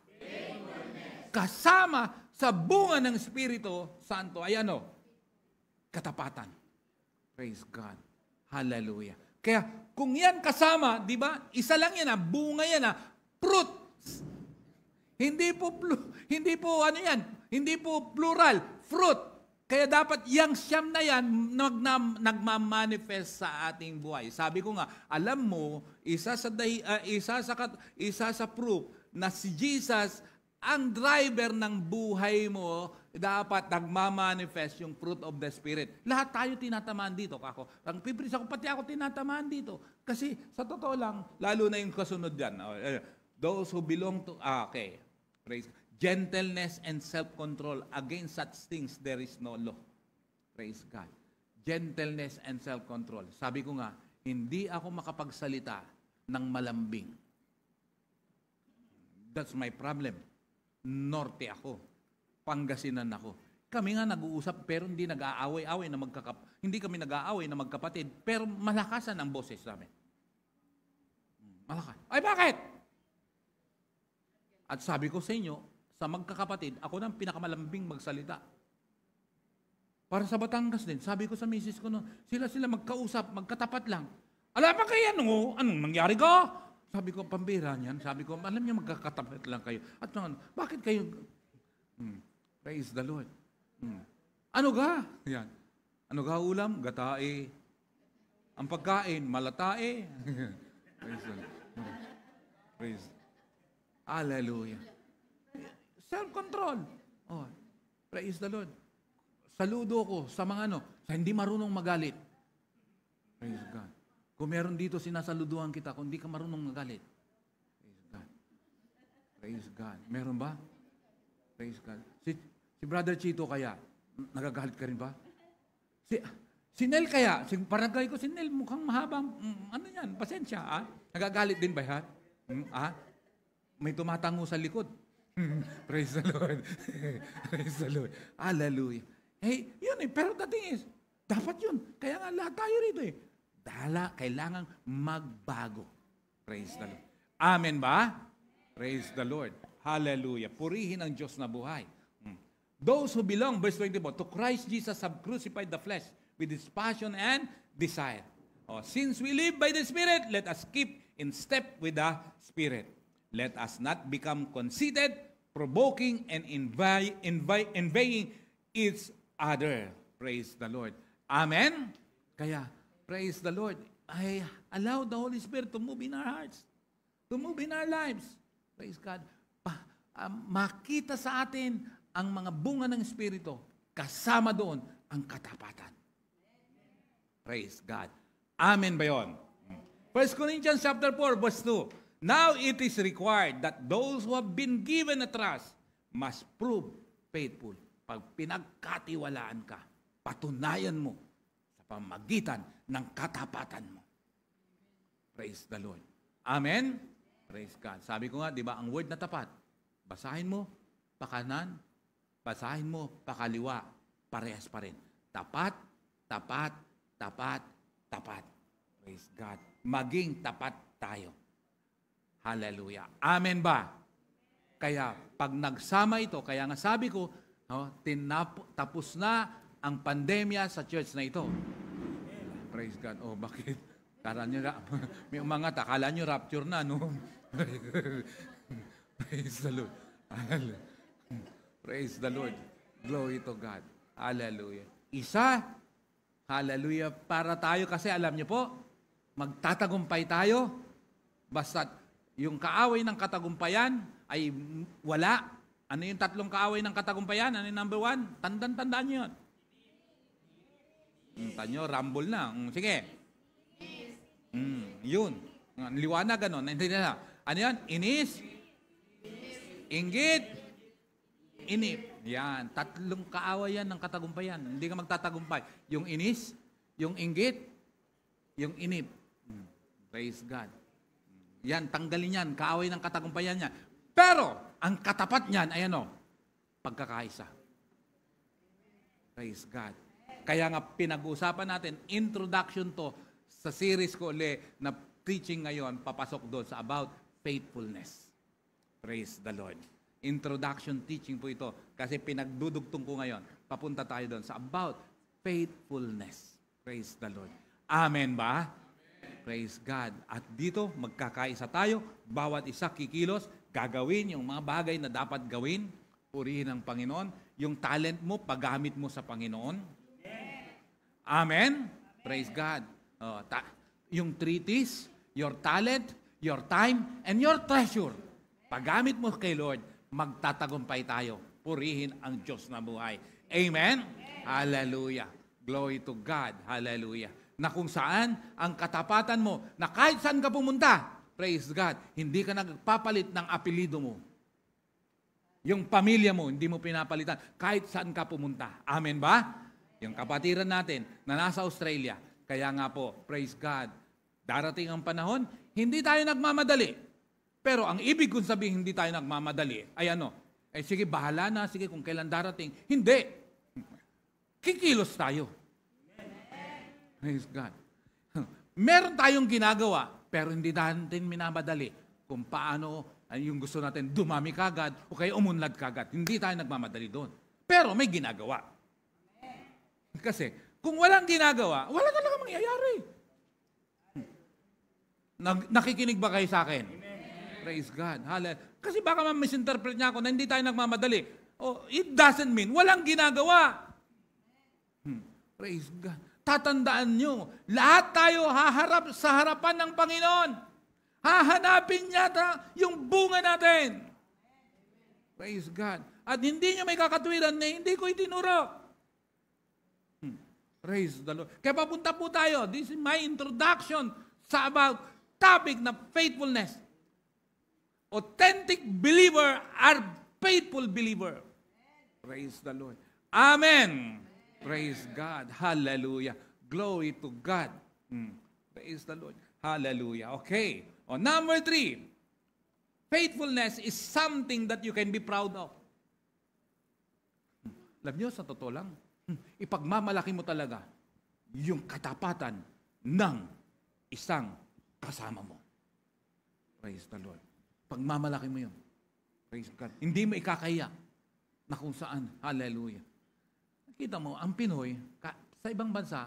Kasama sa bunga ng Espiritu Santo ay katapatan. Praise God. Hallelujah. Kaya kung yan kasama, di ba? Isa lang yan bunga yan fruit. Hindi po plural, fruit. Kaya dapat yang siyam na yan nagmamanifest sa ating buhay. Sabi ko nga, alam mo, isa sa proof na si Jesus, ang driver ng buhay mo, dapat nagmamanifest yung fruit of the Spirit. Lahat tayo tinatamaan dito. Ang pipris ako, pati ako tinatamaan dito. Kasi sa totoo lang, lalo na yung kasunod dyan. Those who belong to, okay, praise. Gentleness and self-control. Against such things, there is no law. Praise God. Gentleness and self-control. Sabi ko nga, hindi ako makapagsalita ng malambing. That's my problem. Norte ako. Pangasinan ako. Kami nga nag-uusap pero hindi nag-aaway-away na hindi kami nag-aaway na magkapatid, pero malakasan ang boses namin. Malakas. Ay, bakit? At sabi ko sa inyo, sa magkakapatid, ako nang pinakamalambing magsalita. Para sa Batangas din, sabi ko sa misis ko, sila magkausap, magkatapat lang. Ala pa kayo, anong nangyari ko? Sabi ko, pambira niyan. Sabi ko, alam niyo, magkakatapat lang kayo. At bakit kayo? Praise the Lord. Ano ga? Yan. Ano ga ulam? Gatae. Ang pagkain, malatae. Praise the Lord. Praise. Hallelujah. Self-control. Oh, praise the Lord. Saludo ko sa mga sa hindi marunong magalit. Praise God. Kung meron dito, sinasaluduhan kita. Kung hindi ka marunong magalit. Praise God. Praise God. Meron ba? Praise God. Si Brother Chito kaya, nagagalit ka rin ba? Si Nel kaya, paragay ko si Nel, mukhang mahabang, yan, pasensya, Nagagalit din ba yan? May tumatango sa likod. Praise the Lord. Praise the Lord. Hallelujah. Yun pero the thing is, dapat yun. Kaya nga lahat tayo rito kailangang magbago. Praise the Lord. Amen ba? Praise the Lord. Hallelujah. Purihin ang Diyos na buhay. Those who belong, verse 24, to Christ Jesus have crucified the flesh with its passion and desire. Since we live by the Spirit, let us keep in step with the Spirit. Let us not become conceited, provoking, and envying each other. Praise the Lord. Amen? Kaya, praise the Lord. I allow the Holy Spirit to move in our hearts, to move in our lives. Praise God. Makita sa atin ang mga bunga ng Espiritu, kasama doon ang katapatan. Praise God. Amen ba yun? 1 Corinthians chapter 4, verse 2. Now it is required that those who have been given a trust must prove faithful. Pag pinagkatiwalaan ka, patunayan mo sa pamagitan ng katapatan mo. Praise the Lord. Amen? Praise God. Sabi ko nga, di ba, ang word na tapat, basahin mo, pakanan, basahin mo, pakaliwa, parehas pa rin. Tapat, tapat, tapat, tapat. Praise God. Maging tapat tayo. Hallelujah. Amen ba? Kaya pag nagsama ito, kaya nga sabi ko, tapos na ang pandemya sa church na ito. Praise God. Bakit? Kala nyo, may umangat, akala nyo rapture na, no? Praise the Lord. Praise the Lord. Glory to God. Hallelujah. Isa, hallelujah, para tayo kasi alam nyo po, magtatagumpay tayo, basta yung kaaway ng katagumpayan ay wala. Ano yung tatlong kaaway ng katagumpayan? Ano yung number 1? Tandaan nyo yun. Tanyo, rumble na. Sige. Yun. Liwanag, gano'n. Ano yan? Inis, inggit, inip. Yan. Tatlong kaaway yan ng katagumpayan. Hindi ka magtatagumpay. Yung inis, yung inggit, yung inip. Praise God. Yan, tanggalin yan. Kaaway ng katagumpayan niya. Pero, ang katapat niyan ay pagkakaisa. Praise God. Kaya nga pinag-uusapan natin, introduction to sa series ko ulit na preaching ngayon, papasok doon sa about faithfulness. Praise the Lord. Introduction teaching po ito kasi pinagdudugtong ko ngayon. Papunta tayo doon sa about faithfulness. Praise the Lord. Amen ba? Praise God. At dito, magkakaisa tayo. Bawat isa kikilos, gagawin yung mga bagay na dapat gawin. Purihin ang Panginoon. Yung talent mo, paggamit mo sa Panginoon. Amen? Praise God. Yung 3 T's, your talent, your time, and your treasure. Paggamit mo kay Lord, magtatagumpay tayo. Purihin ang Diyos na buhay. Amen? Hallelujah. Glory to God. Hallelujah. Na kung saan ang katapatan mo, na kahit saan ka pumunta, praise God, hindi ka nagpapalit ng apelido mo. Yung pamilya mo, hindi mo pinapalitan kahit saan ka pumunta. Amen ba? Yung kapatiran natin na nasa Australia, kaya nga po, praise God, darating ang panahon, hindi tayo nagmamadali. Pero ang ibig kong sabihin, hindi tayo nagmamadali, ay ano? Sige, bahala na, sige kung kailan darating. Hindi. Kikilos tayo. Praise God. Meron tayong ginagawa, pero hindi natin minamadali kung paano yung gusto natin dumami kagad o kaya umunlad kagad. Hindi tayo nagmamadali doon. Pero may ginagawa. Kasi kung walang ginagawa, wala talaga mangyayari. Nakikinig ba kayo sa akin? Praise God. Hallelujah. Kasi baka misinterpret niya ako na hindi tayo nagmamadali. Oh, it doesn't mean walang ginagawa. Praise God. Tatandaan nyo, lahat tayo haharap sa harapan ng Panginoon. Hahanapin niya yung bunga natin. Praise God. At hindi nyo may kakatwiran na hindi ko itinuro. Praise the Lord. Kaya papunta po tayo. This is my introduction sa about topic na faithfulness. Authentic believer are faithful believer. Praise the Lord. Amen. Praise God. Hallelujah. Glory to God. Praise the Lord. Hallelujah. Okay. Number 3. Faithfulness is something that you can be proud of. Alam nyo, sa totoo lang, ipagmamalaki mo talaga yung katapatan ng isang kasama mo. Praise the Lord. Pagmamalaki mo yun. Praise God. Hindi mo ikakaya na kung saan. Hallelujah. Nakita mo, ang Pinoy, sa ibang bansa,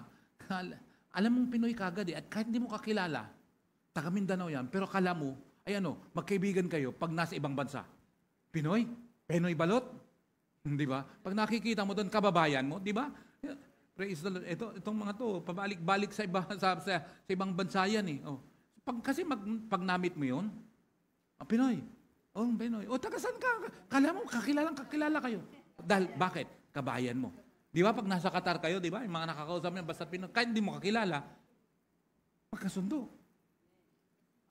alam mong Pinoy kagad at kahit hindi mo kakilala, taga Mindanao yan, pero kala mo, ay magkaibigan kayo pag nasa ibang bansa. Pinoy? Pinoy balot? Di ba? Pag nakikita mo doon, kababayan mo, di ba? Praise the Lord. Itong mga to, pabalik-balik sa ibang bansa yan eh. Kasi pag namit mo yun, Pinoy. Pinoy. Taga saan ka? Kala mo, kakilala kayo. Dahil, bakit? Kabayan mo. Di ba? Pag nasa Qatar kayo, di ba? Yung mga nakakausap niya, basta Pinoy, kahit hindi mo kakilala, magkasundo.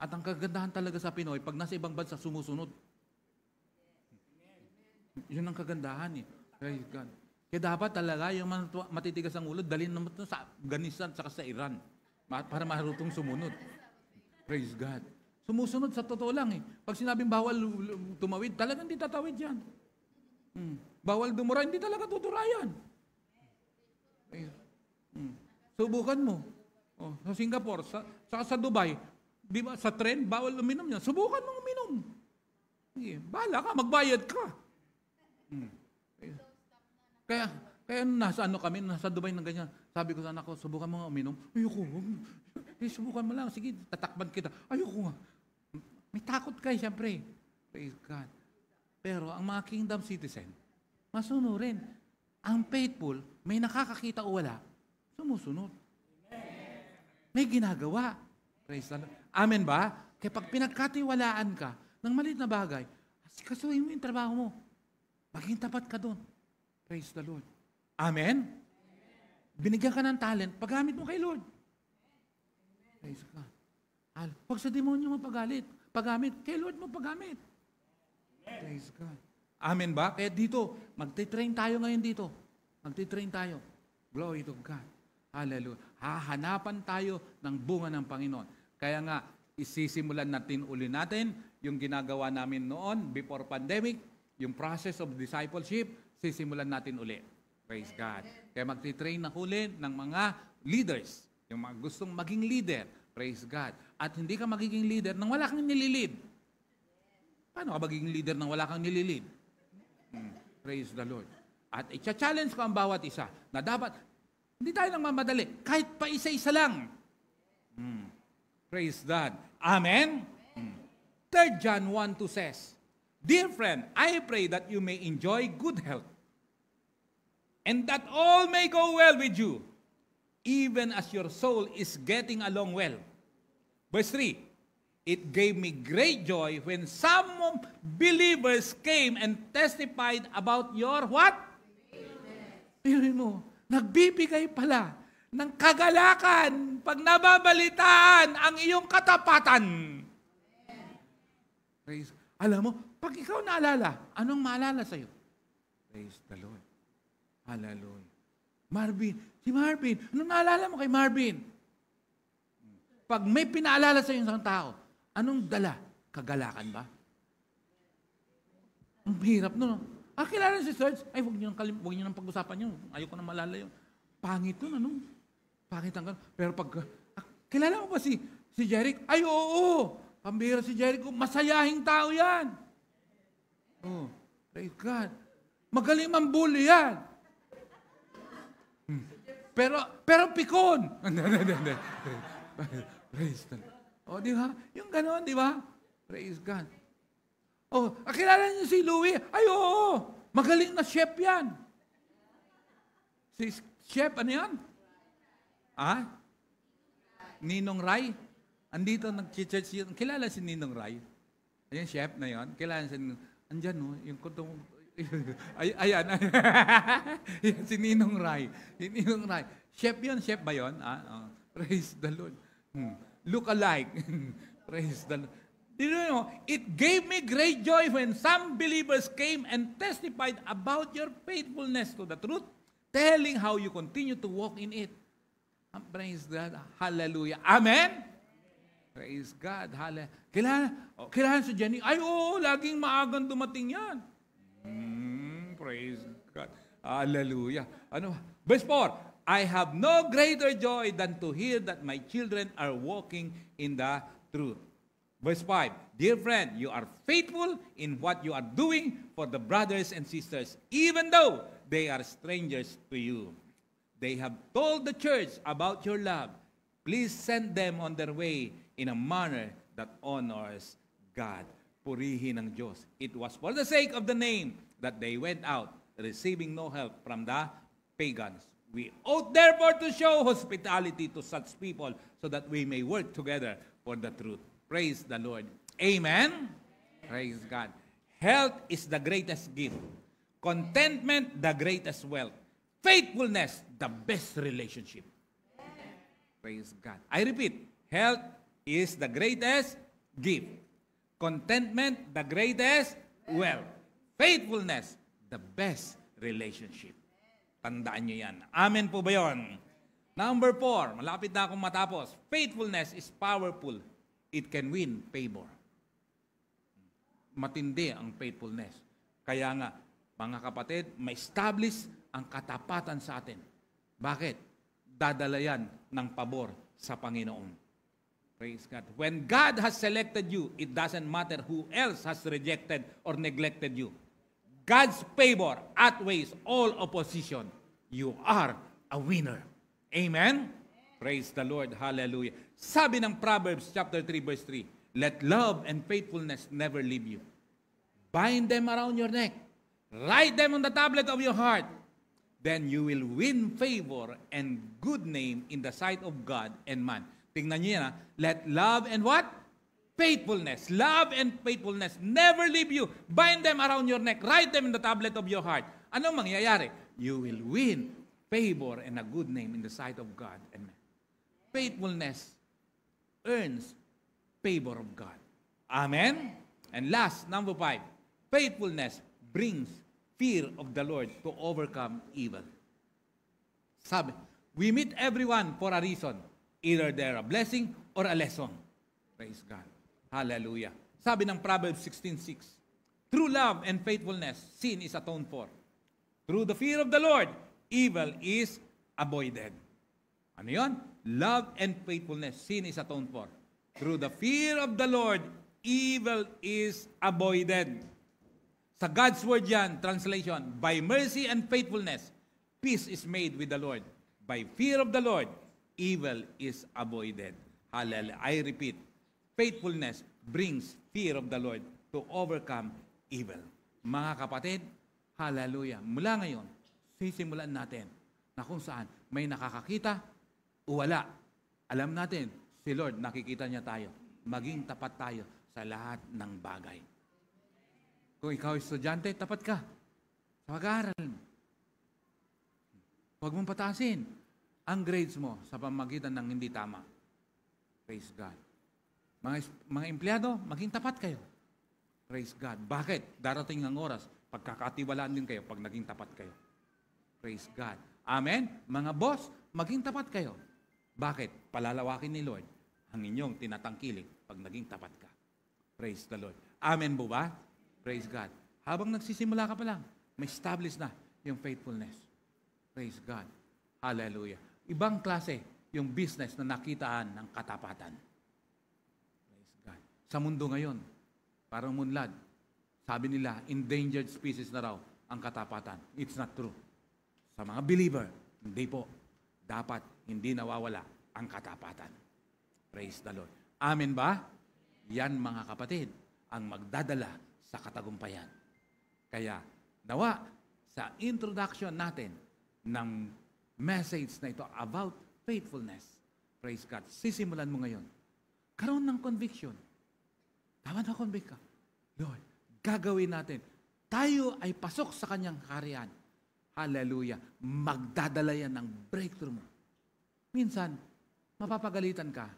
At ang kagandahan talaga sa Pinoy, pag nasa ibang bansa, sumusunod. Yun ang kagandahan eh. Praise God. Kaya dapat talaga, yung matitigas ang ulo, dalhin naman ito sa Afghanistan, saka sa Iran, para marutong sumunod. Praise God. Sumusunod sa totoo lang eh. Pag sinabing bawal tumawid, talagang hindi tatawid yan. Bawal dumura, hindi talaga tuturayan. Subukan mo. Sa Singapore, sa Dubai, di ba, sa tren, bawal uminom yan. Subukan mo uminom. Bahala ka, magbayad ka. Kaya nasa kami, nasa Dubai ng ganyan. Sabi ko sa anak ko, subukan mo nga uminom. Ayoko. Subukan mo lang. Sige, tatakban kita. Ayoko nga. May takot kayo, siyempre. Praise God. Pero ang mga kingdom citizen, masunurin. Ang faithful, may nakakakita o wala, sumusunod. May ginagawa. Praise the Lord. Amen ba? Kaya pag pinagkatiwalaan ka ng maliit na bagay, kasuhin mo yung trabaho mo. Maging tapat ka doon. Praise the Lord. Amen? Binigyan ka ng talent, paggamit mo kay Lord. Praise God. Huwag sa demonyo mo paggamit. Kay Lord mo paggamit. Praise God. Amen ba? Kaya dito, magtitrain tayo ngayon dito. Magtitrain tayo. Glory to God. Hallelujah. Hahanapan tayo ng bunga ng Panginoon. Kaya nga, isisimulan natin yung ginagawa namin noon, before pandemic, yung process of discipleship, sisimulan natin uli. Praise God. Kaya magtitrain na uli ng mga leaders, yung mga gustong maging leader. Praise God. At hindi ka magiging leader nang wala kang nililid. Paano ka magiging leader nang wala kang nililid? Praise the Lord. At i-challenge ko ang bawat isa na dapat, hindi tayo nang mamadali, kahit pa isa-isa lang. Praise God. Amen? 3 John 1:2 says, Dear friend, I pray that you may enjoy good health, and that all may go well with you, even as your soul is getting along well. Verse 3, It gave me great joy when some believers came and testified about your what? Pili mo, nagbibigay pala ng kagalakan pag nababalitaan ang iyong katapatan. Praise. Alam mo, pag ikaw naalala, anong maalala sa'yo? Praise the Lord. Hallelujah. Si Marvin, anong naalala mo kay Marvin? Pag may pinaalala sa'yo isang tao, anong dala? Kagalakan ba? Ang hirap no. Kilala si Serge? Ay, huwag niyo nang pag-usapan yun. Ayoko na malala yun. Pangit yun, ano? Pangit ang gano'n. Pero pag, kilala mo ba si Jeric? Ay, oo. Pambira si Jeric. Masayahing tao yan. Oh, praise God. Magaling mambuli yan. Pero pikon. Praise God. O, di ba? Yung gano'n, di ba? Praise God. O, kilala niyo si Louie? Ay, oo. Magaling na chef yan. Si chef, ano yan? Ninong Ray? Andito nag-church yun. Kilala si Ninong Ray? Ayan, chef na yun. Kilala si Ninong. Andyan, no? Yung kutong... Ayan. Si Ninong Ray. Si Ninong Ray. Chef yun? Chef ba yun? Praise the Lord. Look alike. Praise the Lord. You know, it gave me great joy when some believers came and testified about your faithfulness to the truth, telling how you continue to walk in it. Praise God. Hallelujah. Amen? Praise God. Hallelujah. Kilala si Jenny? Ay, oo, laging maagang dumating yan. Praise God. Hallelujah. Verse 4. I have no greater joy than to hear that my children are walking in the truth. Verse 5, dear friend, you are faithful in what you are doing for the brothers and sisters, even though they are strangers to you. They have told the church about your love. Please send them on their way in a manner that honors God. Purihin ng Diyos. It was for the sake of the name that they went out, receiving no help from the pagans. We ought therefore to show hospitality to such people so that we may work together for the truth. Praise the Lord. Amen? Praise God. Health is the greatest gift. Contentment, the greatest wealth. Faithfulness, the best relationship. Praise God. I repeat, health is the greatest gift. Contentment, the greatest wealth. Faithfulness, the best relationship. Tandaan nyo yan. Amen po ba yun? Number 4, malapit na akong matapos. Faithfulness is powerful. It can win favor. Matindi ang faithfulness. Kaya nga, mga kapatid, ma-establish ang katapatan sa atin. Bakit? Dadala yan ng pabor sa Panginoon. Praise God. When God has selected you, it doesn't matter who else has rejected or neglected you. God's favor outweighs all opposition. You are a winner. Amen? Praise the Lord. Hallelujah. Sabi ng Proverbs chapter 3 verse 3, let love and faithfulness never leave you. Bind them around your neck. Write them on the tablet of your heart. Then you will win favor and good name in the sight of God and man. Tingnan niyo yan, ha? Let love and what? Faithfulness. Love and faithfulness never leave you. Bind them around your neck. Write them in the tablet of your heart. Anong mangyayari? You will win favor and a good name in the sight of God and man. Faithfulness earns favor of God. Amen? And last, number 5, faithfulness brings fear of the Lord to overcome evil. Sabi, we meet everyone for a reason. Either they're a blessing or a lesson. Praise God. Hallelujah. Sabi ng Proverbs 16:6, through love and faithfulness, sin is atoned for. Through the fear of the Lord, evil is avoided. Ano yun? Love and faithfulness, sin is atoned for. Through the fear of the Lord, evil is avoided. Sa God's Word yan, translation, by mercy and faithfulness, peace is made with the Lord. By fear of the Lord, evil is avoided. Hallelujah. I repeat, faithfulness brings fear of the Lord to overcome evil. Mga kapatid, hallelujah. Mula ngayon, sisimulan natin na kung saan may nakakakita o wala. Alam natin, si Lord, nakikita niya tayo. maging tapat tayo sa lahat ng bagay. Kung ikaw ay estudyante, tapat ka sa pag-aaral mo. Huwag mong pataasin ang grades mo sa pamamagitan ng hindi tama. Praise God. Mga empleyado, maging tapat kayo. Praise God. Bakit? Darating ang oras, pagkakatiwalaan din kayo pag naging tapat kayo. Praise God. Amen? Mga boss, maging tapat kayo. Bakit? Palalawakin ni Lord ang inyong tinatangkilik pag naging tapat ka. Praise the Lord. Amen po ba? Praise God. Habang nagsisimula ka pa lang, may establish na yung faithfulness. Praise God. Hallelujah. Ibang klase yung business na nakitaan ng katapatan. Praise God. Sa mundo ngayon, parang munlad, sabi nila, endangered species na raw ang katapatan. It's not true. Sa mga believer, hindi po. Dapat hindi nawawala ang katapatan. Praise the Lord. Amen ba? Yan mga kapatid, ang magdadala sa katagumpayan. Kaya, nawa, sa introduction natin ng message na ito about faithfulness, praise God, sisimulan mo ngayon. Karoon ng conviction. Tama na convict ka. Lord, gagawin natin. Tayo ay pasok sa kanyang kaharian. Hallelujah. Magdadala yan ng breakthrough mo. Minsan, mapapagalitan ka.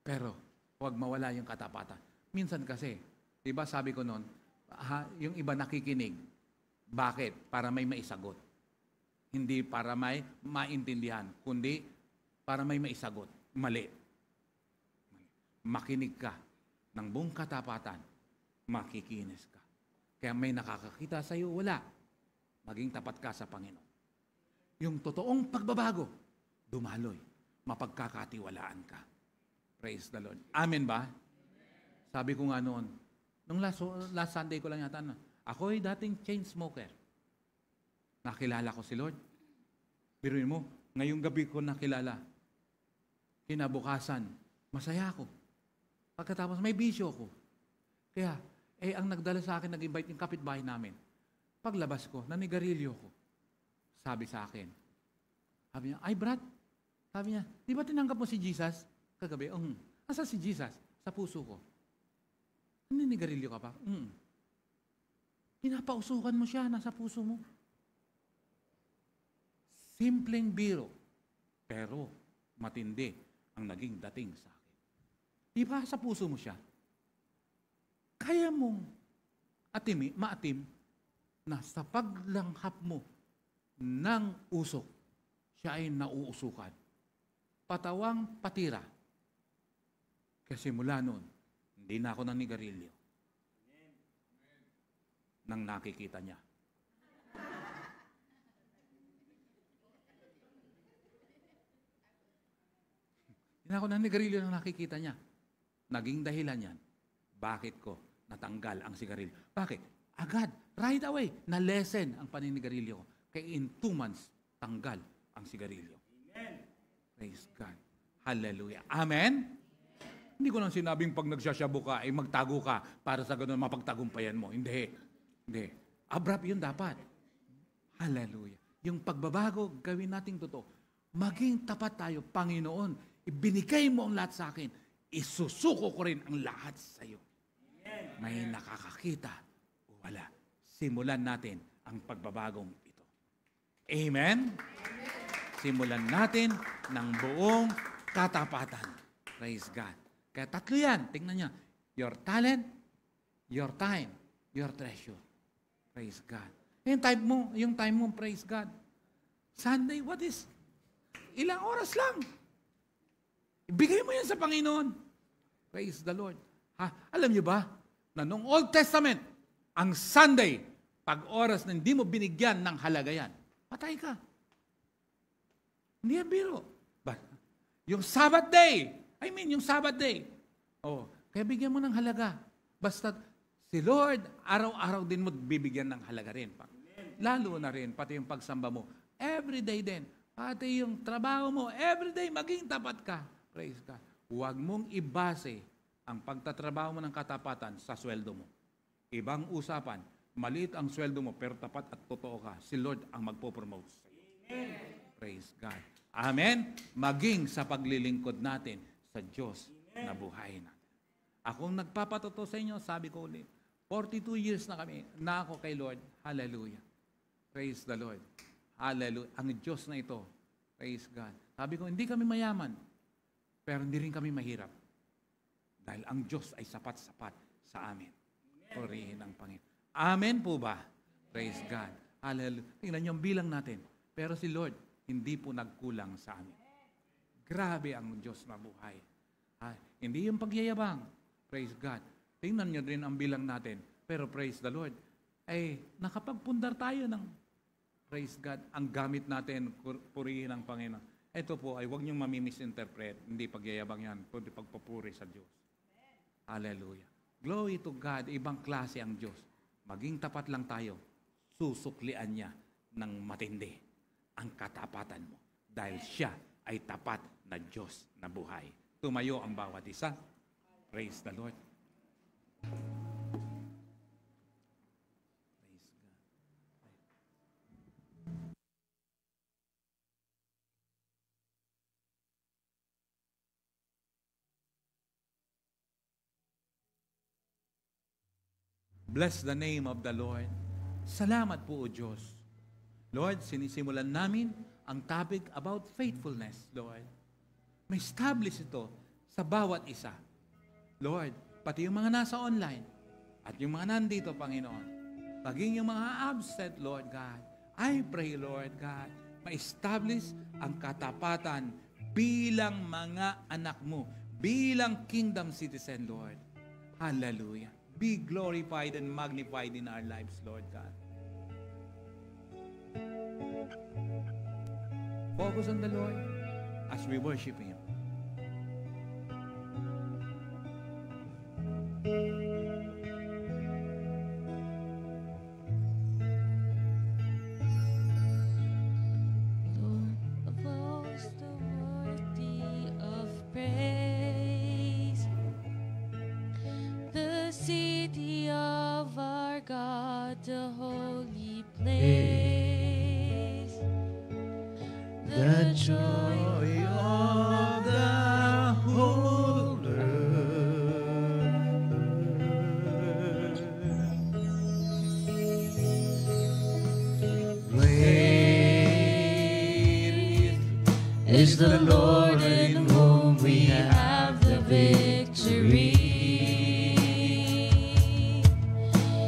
Pero, huwag mawala yung katapatan. Minsan kasi, di ba sabi ko noon, yung iba nakikinig. Bakit? Para may maisagot. Hindi para may maintindihan, kundi para may maisagot. Mali. Makinig ka ng buong katapatan, makikinis ka. Kaya may nakakakita sa iyo, wala. Maging tapat ka sa Panginoon. Yung totoong pagbabago, dumaloy. Mapagkakatiwalaan ka. Praise the Lord. Amen ba? Sabi ko nga noon, nung last Sunday ko lang yata, ako'y dating chain smoker. Nakilala ko si Lord. Biruin mo, ngayong gabi ko nakilala. Kinabukasan, masaya ako. Pagkatapos, may bisyo ako. Kaya, ang nagdala sa akin, nag-invite yung kapitbahay namin. Paglabas ko, nanigarilyo ko. Sabi sa akin, sabi niya, ay Brad, sabi niya, di ba tinanggap mo si Jesus kagabi? Asa si Jesus? Sa puso ko. Naninigarilyo ka pa? Pinapausukan mo siya, nasa puso mo. Simpleng biro, pero matindi ang naging dating sa akin. Di ba sa puso mo siya? Kaya mong maatim na sa paglanghap mo ng usok, siya ay nauusukan. Patawang patira. Kasi mula noon, hindi na ako nanigarilyo. Nang nakikita niya. Hindi na ako nanigarilyo nang nakikita niya. Naging dahilan yan. Bakit ko natanggal ang sigarilyo? Bakit? Agad, right away, na-lessen ang paninigarilyo ko. Kaya in 2 months, tanggal ang sigarilyo. Amen. Praise God. Hallelujah. Amen? Hindi ko nang sinabing pag nagsasyabo ka, ay magtago ka para sa ganun mapagtagumpayan mo. Hindi. Hindi. Abrupt yun dapat. Hallelujah. Yung pagbabago, gawin nating totoo. Maging tapat tayo, Panginoon. Ibinigay mo ang lahat sa akin. Isusuko ko rin ang lahat sa iyo. May nakakakita o wala. Simulan natin ang pagbabagong ito. Amen? Simulan natin ng buong katapatan. Praise God. Kaya 3 yan. Tingnan niya. Your talent, your time, your treasure. Praise God. Yung time mo, praise God. Sunday, what is? Ilang oras lang. Ibigay mo yan sa Panginoon. Praise the Lord. Alam niyo ba, na noong Old Testament, ang Sunday, pag oras na hindi mo binigyan ng halaga yan, patay ka. Hindi yan biro. But, yung Sabbath day, yung Sabbath day. Kaya bigyan mo ng halaga. Basta si Lord, araw-araw din mo bibigyan ng halaga rin. Lalo na rin, pati yung pagsamba mo. Everyday din. Pati yung trabaho mo, everyday maging tapat ka. Praise God. Huwag mong ibase ang pagtatrabaho mo ng katapatan sa sweldo mo. Ibang usapan, maliit ang sweldo mo, pero tapat at totoo ka. Si Lord ang magpo-promote sa iyo. Praise God. Amen? Maging sa paglilingkod natin sa Diyos na buhay natin. Akong nagpapatotoo sa inyo, sabi ko ulit, 42 years na kami, na ako kay Lord. Hallelujah. Praise the Lord. Hallelujah. Ang Diyos na ito, praise God. Sabi ko, hindi kami mayaman, pero hindi rin kami mahirap. Dahil ang Diyos ay sapat-sapat sa amin. Purihin ang Panginoon. Amen po ba? Praise God. Hallelujah. Tingnan niyo ang bilang natin. Pero si Lord, hindi po nagkulang sa amin. Grabe ang Diyos na buhay. Hindi yung pagyayabang. Praise God. Tingnan niyo rin ang bilang natin. Pero praise the Lord. Ay, nakapagpundar tayo ng praise God. Ang gamit natin, purihin ang Panginoon. Ito po ay huwag niyong mamimisinterpret. Hindi pagyayabang yan, kundi pagpupuri sa Diyos. Hallelujah. Glory to God. Ibang klase ang Diyos. Maging tapat lang tayo. Susuklian niya ng matindi ang katapatan mo. Dahil siya ay tapat na Diyos na buhay. Tumayo ang bawat isa. Praise the Lord. Bless the name of the Lord. Salamat po, O Diyos. Lord, sinisimulan namin ang topic about faithfulness, Lord. May establish ito sa bawat isa. Lord, pati yung mga nasa online at yung mga nandito, Panginoon, paging yung mga absent, Lord God, I pray, Lord God, ma-establish ang katapatan bilang mga anak mo, bilang kingdom citizen, Lord. Hallelujah. Be glorified and magnified in our lives, Lord God. Focus on the Lord as we worship Him. Lord of hosts, the worthy of praise, the city of our God, the holy place, the joy of the whole is the Lord in whom we have the victory.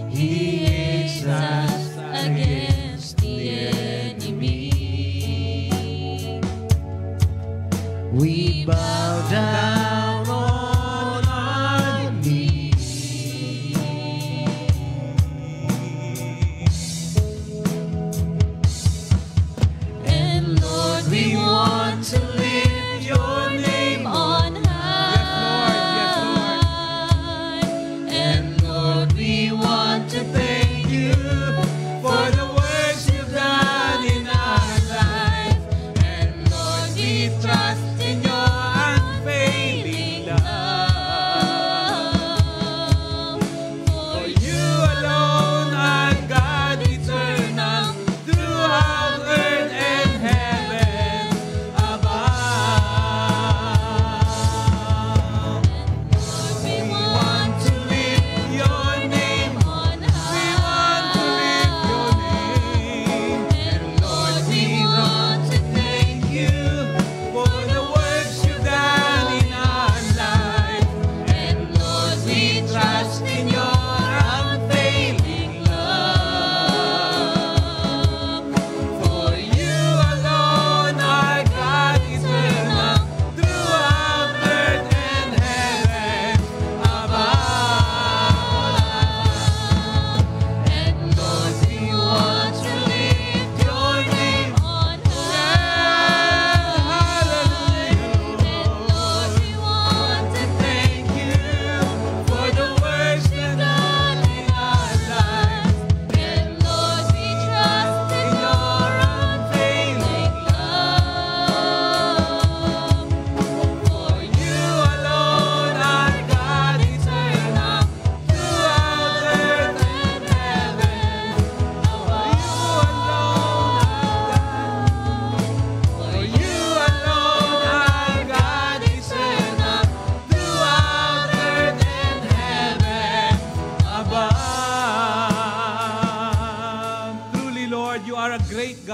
He is us against the enemy. We bow down on our knees. And Lord, we want to lift your name on high.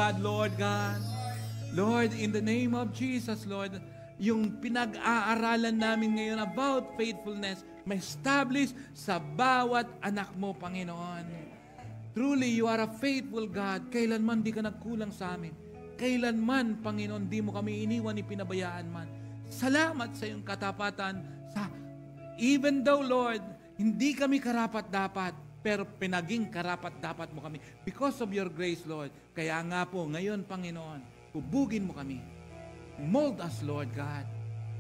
God, Lord God. Lord, in the name of Jesus, Lord, yung pinag-aaralan namin ngayon about faithfulness, may establish sa bawat anak mo, Panginoon. Truly, you are a faithful God. Kailanman di ka nagkulang sa amin. Kailanman, Panginoon, di mo kami iniwan ni pinabayaan man. Salamat sa iyong katapatan. Even though, Lord, hindi kami karapat-dapat, pero pinaging karapat-dapat mo kami because of your grace, Lord. Kaya nga po, ngayon, Panginoon, hubugin mo kami. Mold us, Lord God.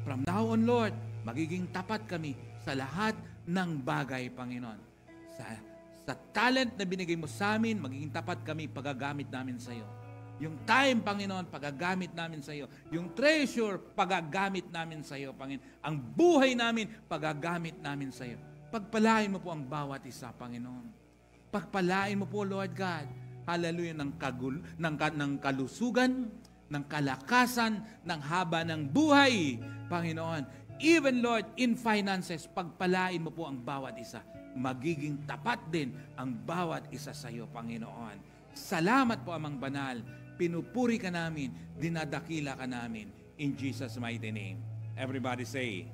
From now on, Lord, magiging tapat kami sa lahat ng bagay, Panginoon. Sa talent na binigay mo sa amin, magiging tapat kami paggagamit namin sa iyo. Yung time, Panginoon, paggagamit namin sa iyo. Yung treasure, paggagamit namin sa iyo, Panginoon. Ang buhay namin, paggagamit namin sa iyo. Pagpalain mo po ang bawat isa, Panginoon. Pagpalain mo po, Lord God, hallelujah, ng kalusugan, ng kalakasan, ng haba ng buhay, Panginoon. Even, Lord, in finances, pagpalain mo po ang bawat isa. Magiging tapat din ang bawat isa sa iyo, Panginoon. Salamat po, Amang Banal. Pinupuri ka namin, dinadakila ka namin. In Jesus' mighty name. Everybody say,